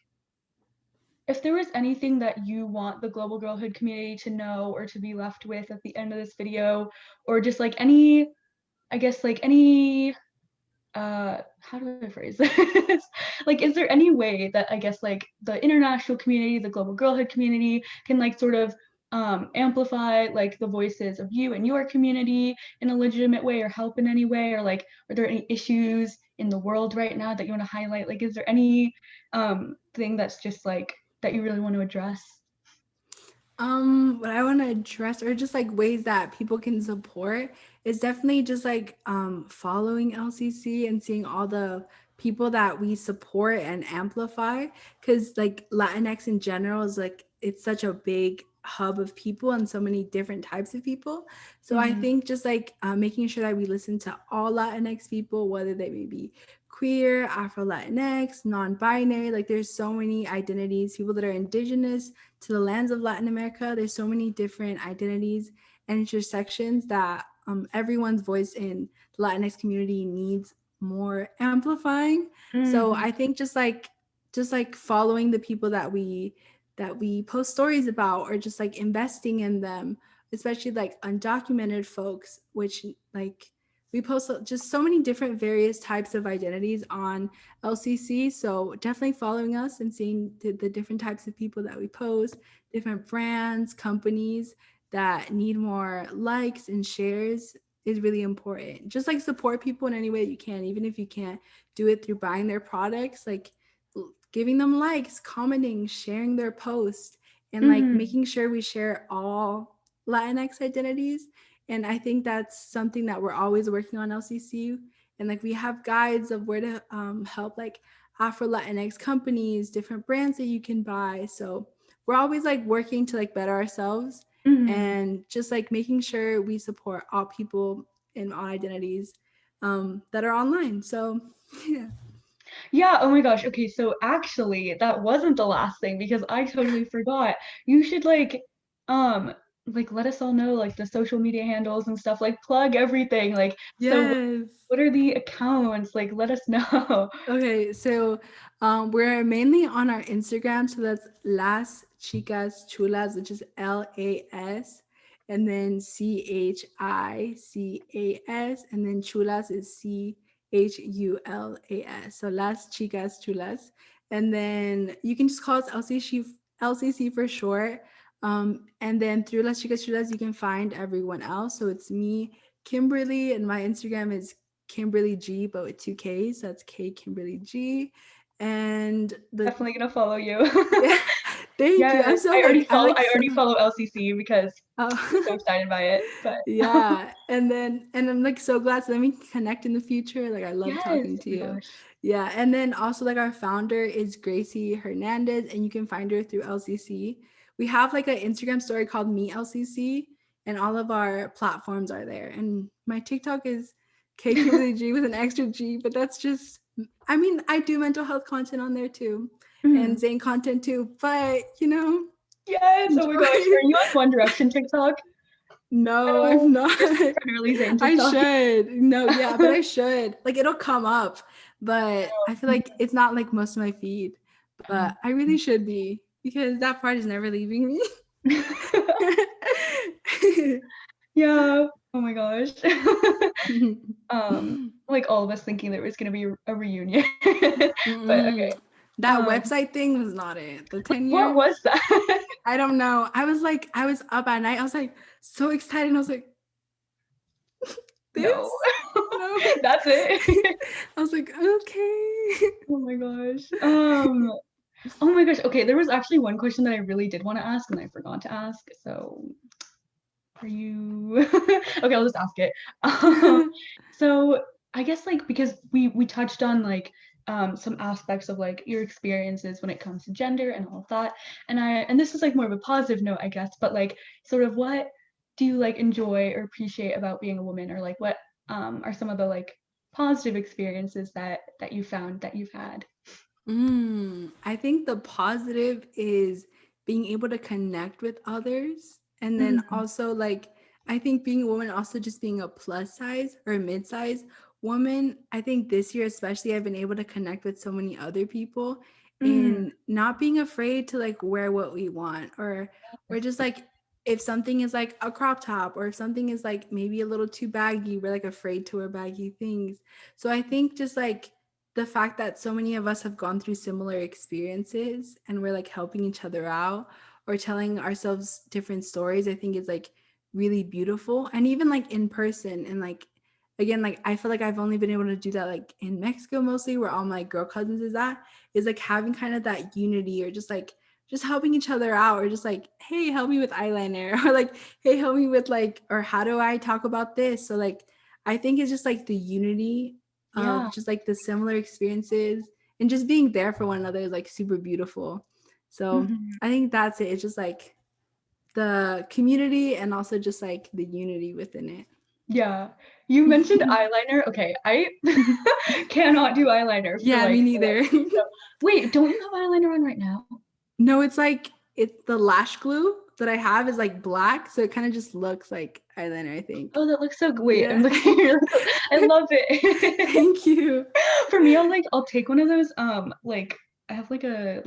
if there was anything that you want the global girlhood community to know or to be left with at the end of this video, or just like any, I guess like any how do I phrase this? Like, is there any way that I guess like the international community, the global girlhood community can like sort of amplify like the voices of you and your community in a legitimate way or help in any way? Or like are there any issues in the world right now that you want to highlight? Like is there any thing that's just like that you really want to address? What I want to address or just like ways that people can support is definitely just like following LCC and seeing all the people that we support and amplify, because like Latinx in general is like it's such a big hub of people and so many different types of people. So I Mm-hmm. think just like making sure that we listen to all Latinx people, whether they may be queer, Afro Latinx, non-binary, like there's so many identities, people that are indigenous to the lands of Latin America. There's so many different identities and intersections that everyone's voice in the Latinx community needs more amplifying. So Mm-hmm. I think just like following the people that we post stories about or just like investing in them, especially like undocumented folks, which like we post just so many different various types of identities on LCC. So definitely following us and seeing the different types of people that we post, different brands, companies that need more likes and shares is really important. Just like support people in any way you can, even if you can't do it through buying their products, like giving them likes, commenting, sharing their post, and like Mm-hmm. making sure we share all Latinx identities. And I think that's something that we're always working on LCC. And like we have guides of where to help like Afro Latinx companies, different brands that you can buy. So we're always like working to like better ourselves Mm-hmm. and just like making sure we support all people and all identities that are online. So yeah. Yeah, oh my gosh. Okay, so actually that wasn't the last thing because I totally forgot. You should um let us all know like the social media handles and stuff, like plug everything. Like so Yes. what are the accounts? Like let us know. Okay, so we're mainly on our Instagram, so that's Las Chicas Chulas, which is LAS, and then CHICAS, and then Chulas is CHULAS. So Las Chicas Chulas, and then you can just call us LCC for short. And then through Las Chicas Chulas, you can find everyone else. So it's me, Kimberly, and my Instagram is Kimberly G, but with two K's. That's K Kimberly G. And the Definitely gonna follow you. yeah, Thank you. I'm Yes, so like I'm like I so already follow LCC because I'm so oh. excited by it. But Yeah, and I'm like so glad so then we can connect in the future. Like I love yes, talking oh to my you. gosh. Yeah, and then also like our founder is Gracie Hernandez, and you can find her through LCC. We have like an Instagram story called Me LCC, and all of our platforms are there. And my TikTok is K Kimberly G with an extra G, but that's just I mean I do mental health content on there too, and Mhm. Zane content too, but Yes, oh my gosh. enjoy. Are you on One Direction TikTok at No, all? I'm not. Just primarily Zayn I TikTok? should. No, yeah, but I should. Like it'll come up, but I feel like it's not like most of my feed. But I really should be because that part is never leaving me. Yeah. Oh my gosh. Like all of us thinking there was gonna be a reunion. But okay. That Um, website thing was not it. The 10 what year, was that? I don't know. I was up at night. I was like so excited. I was like, No. this? No. That's it. I was like, okay. Oh my gosh. Oh my gosh. Okay, there was actually one question that I really did want to ask and I forgot to ask. So are you okay, I'll just ask it. So I guess like because we touched on like some aspects of like your experiences when it comes to gender and all of that. And this is like more of a positive note, I guess, but like sort of what do you like enjoy or appreciate about being a woman, or like what are some of the like positive experiences that you found that you've had? I think the positive is being able to connect with others. And then Mhm. also, like, I think being a woman, also just being a plus size or a mid size woman, I think this year, especially, I've been able to connect with so many other people Mm, in not being afraid to like wear what we want or just like if something is like a crop top or if something is like maybe a little too baggy, we're like afraid to wear baggy things. So I think just like the fact that so many of us have gone through similar experiences and we're like helping each other out or telling ourselves different stories, I think is like really beautiful. And even like in person and like again, like I feel like I've only been able to do that like in Mexico mostly where all my girl cousins is like having kind of that unity or just helping each other out or just like, hey, help me with eyeliner or like, hey, help me with like, or how do I talk about this? So like I think it's just like the unity yeah. of just like the similar experiences and just being there for one another is like super beautiful. So Mhm. I think that's it. It's just like the community and also just like the unity within Yeah. You mentioned it. eyeliner. Okay, I cannot do eyeliner for Yeah, me like the neither. life of me. So, wait, don't you have eyeliner on right now? No, it's like it's the lash glue that I have is like black, so it kind of just looks like eyeliner, I think. Oh, that looks so good. Wait, I'm Yeah. looking at it. I love it. Thank you. For me, I'll take one of those like I have like a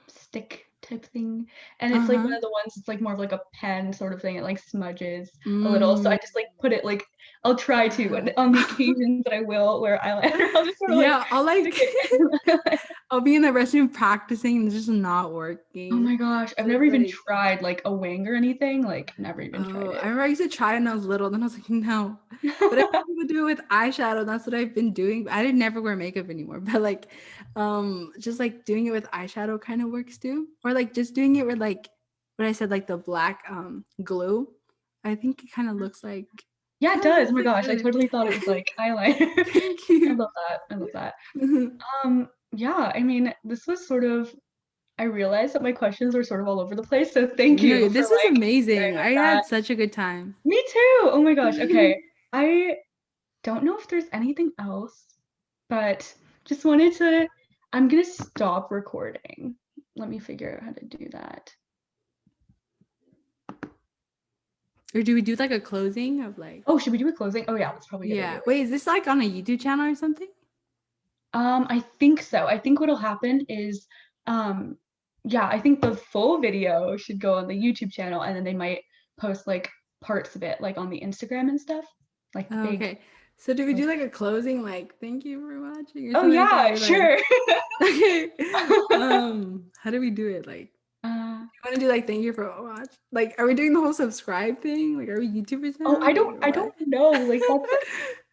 stick type thing, and it's like one Uh-huh. of the ones it's like more of like a pen sort of thing. It like smudges a little, so Mm. I just like put it like I'll try to, and on the occasions that I will wear eyeliner, I'll just sort of like Yeah, I'll stick like it. I'll be in the restroom practicing and it's just not Oh working. my gosh, I've So never it's even like, tried like a wing or anything. Like never even tried oh, I it. remember I used to try when I was little, then I was like, no. But I saw people do it with eyeshadow. That's what I've been doing. I didn't never wear makeup anymore, but like, just like doing it with eyeshadow kind of works too, or like just doing it with like what I said, like the black glue. I think it Yeah, it kind of does. looks Oh my like gosh, I totally thought it was eyeliner. like eyeliner. Thank I you. love that. I love that. Yeah, I mean, this was sort of I realized that my questions were sort of all over the place, so thank No, you for this was like sharing amazing. with I that. had such a good time. Me too. Oh my gosh. Okay. I don't know if there's anything else, but just wanted to I'm gonna stop recording. Let me figure out how to do that. Or do we do like a closing of like, Oh, should we do a closing? Oh yeah, that's probably a good idea. yeah. Wait, is this like on a YouTube channel or something? I think so. I think what'll happen is, um, yeah, I think the full video should go on the YouTube channel, and then they might post like parts of it, like on the Instagram and stuff, like the Oh, big. okay. So do we Like, do like a closing like thank you for watching or oh something like that? yeah, Or like sure. okay. How do we do it? Like uh, you want to do like thank you for watch? Like are we doing the whole subscribe thing? Like are we YouTubers oh, now? Like or I what? don't know. Like that's.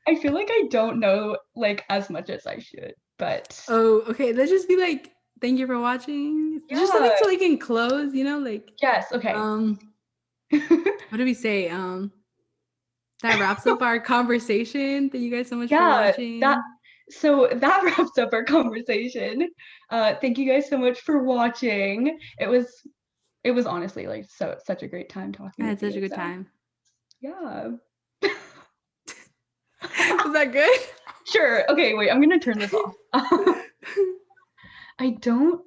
I feel like I don't know like as much as I should, but Oh, okay. Let's just be like thank you for watching. Just something Yeah. so we can close, you know, like Yes. Okay. what do we say? That wraps up our conversation. Thank you guys so much for Yeah, watching. so that wraps up our conversation. Thank you guys so much for watching. It was honestly like such a great time I talking had with such a you. good So time. yeah. Was that good? Sure. Okay, wait, I'm gonna turn this off. I don't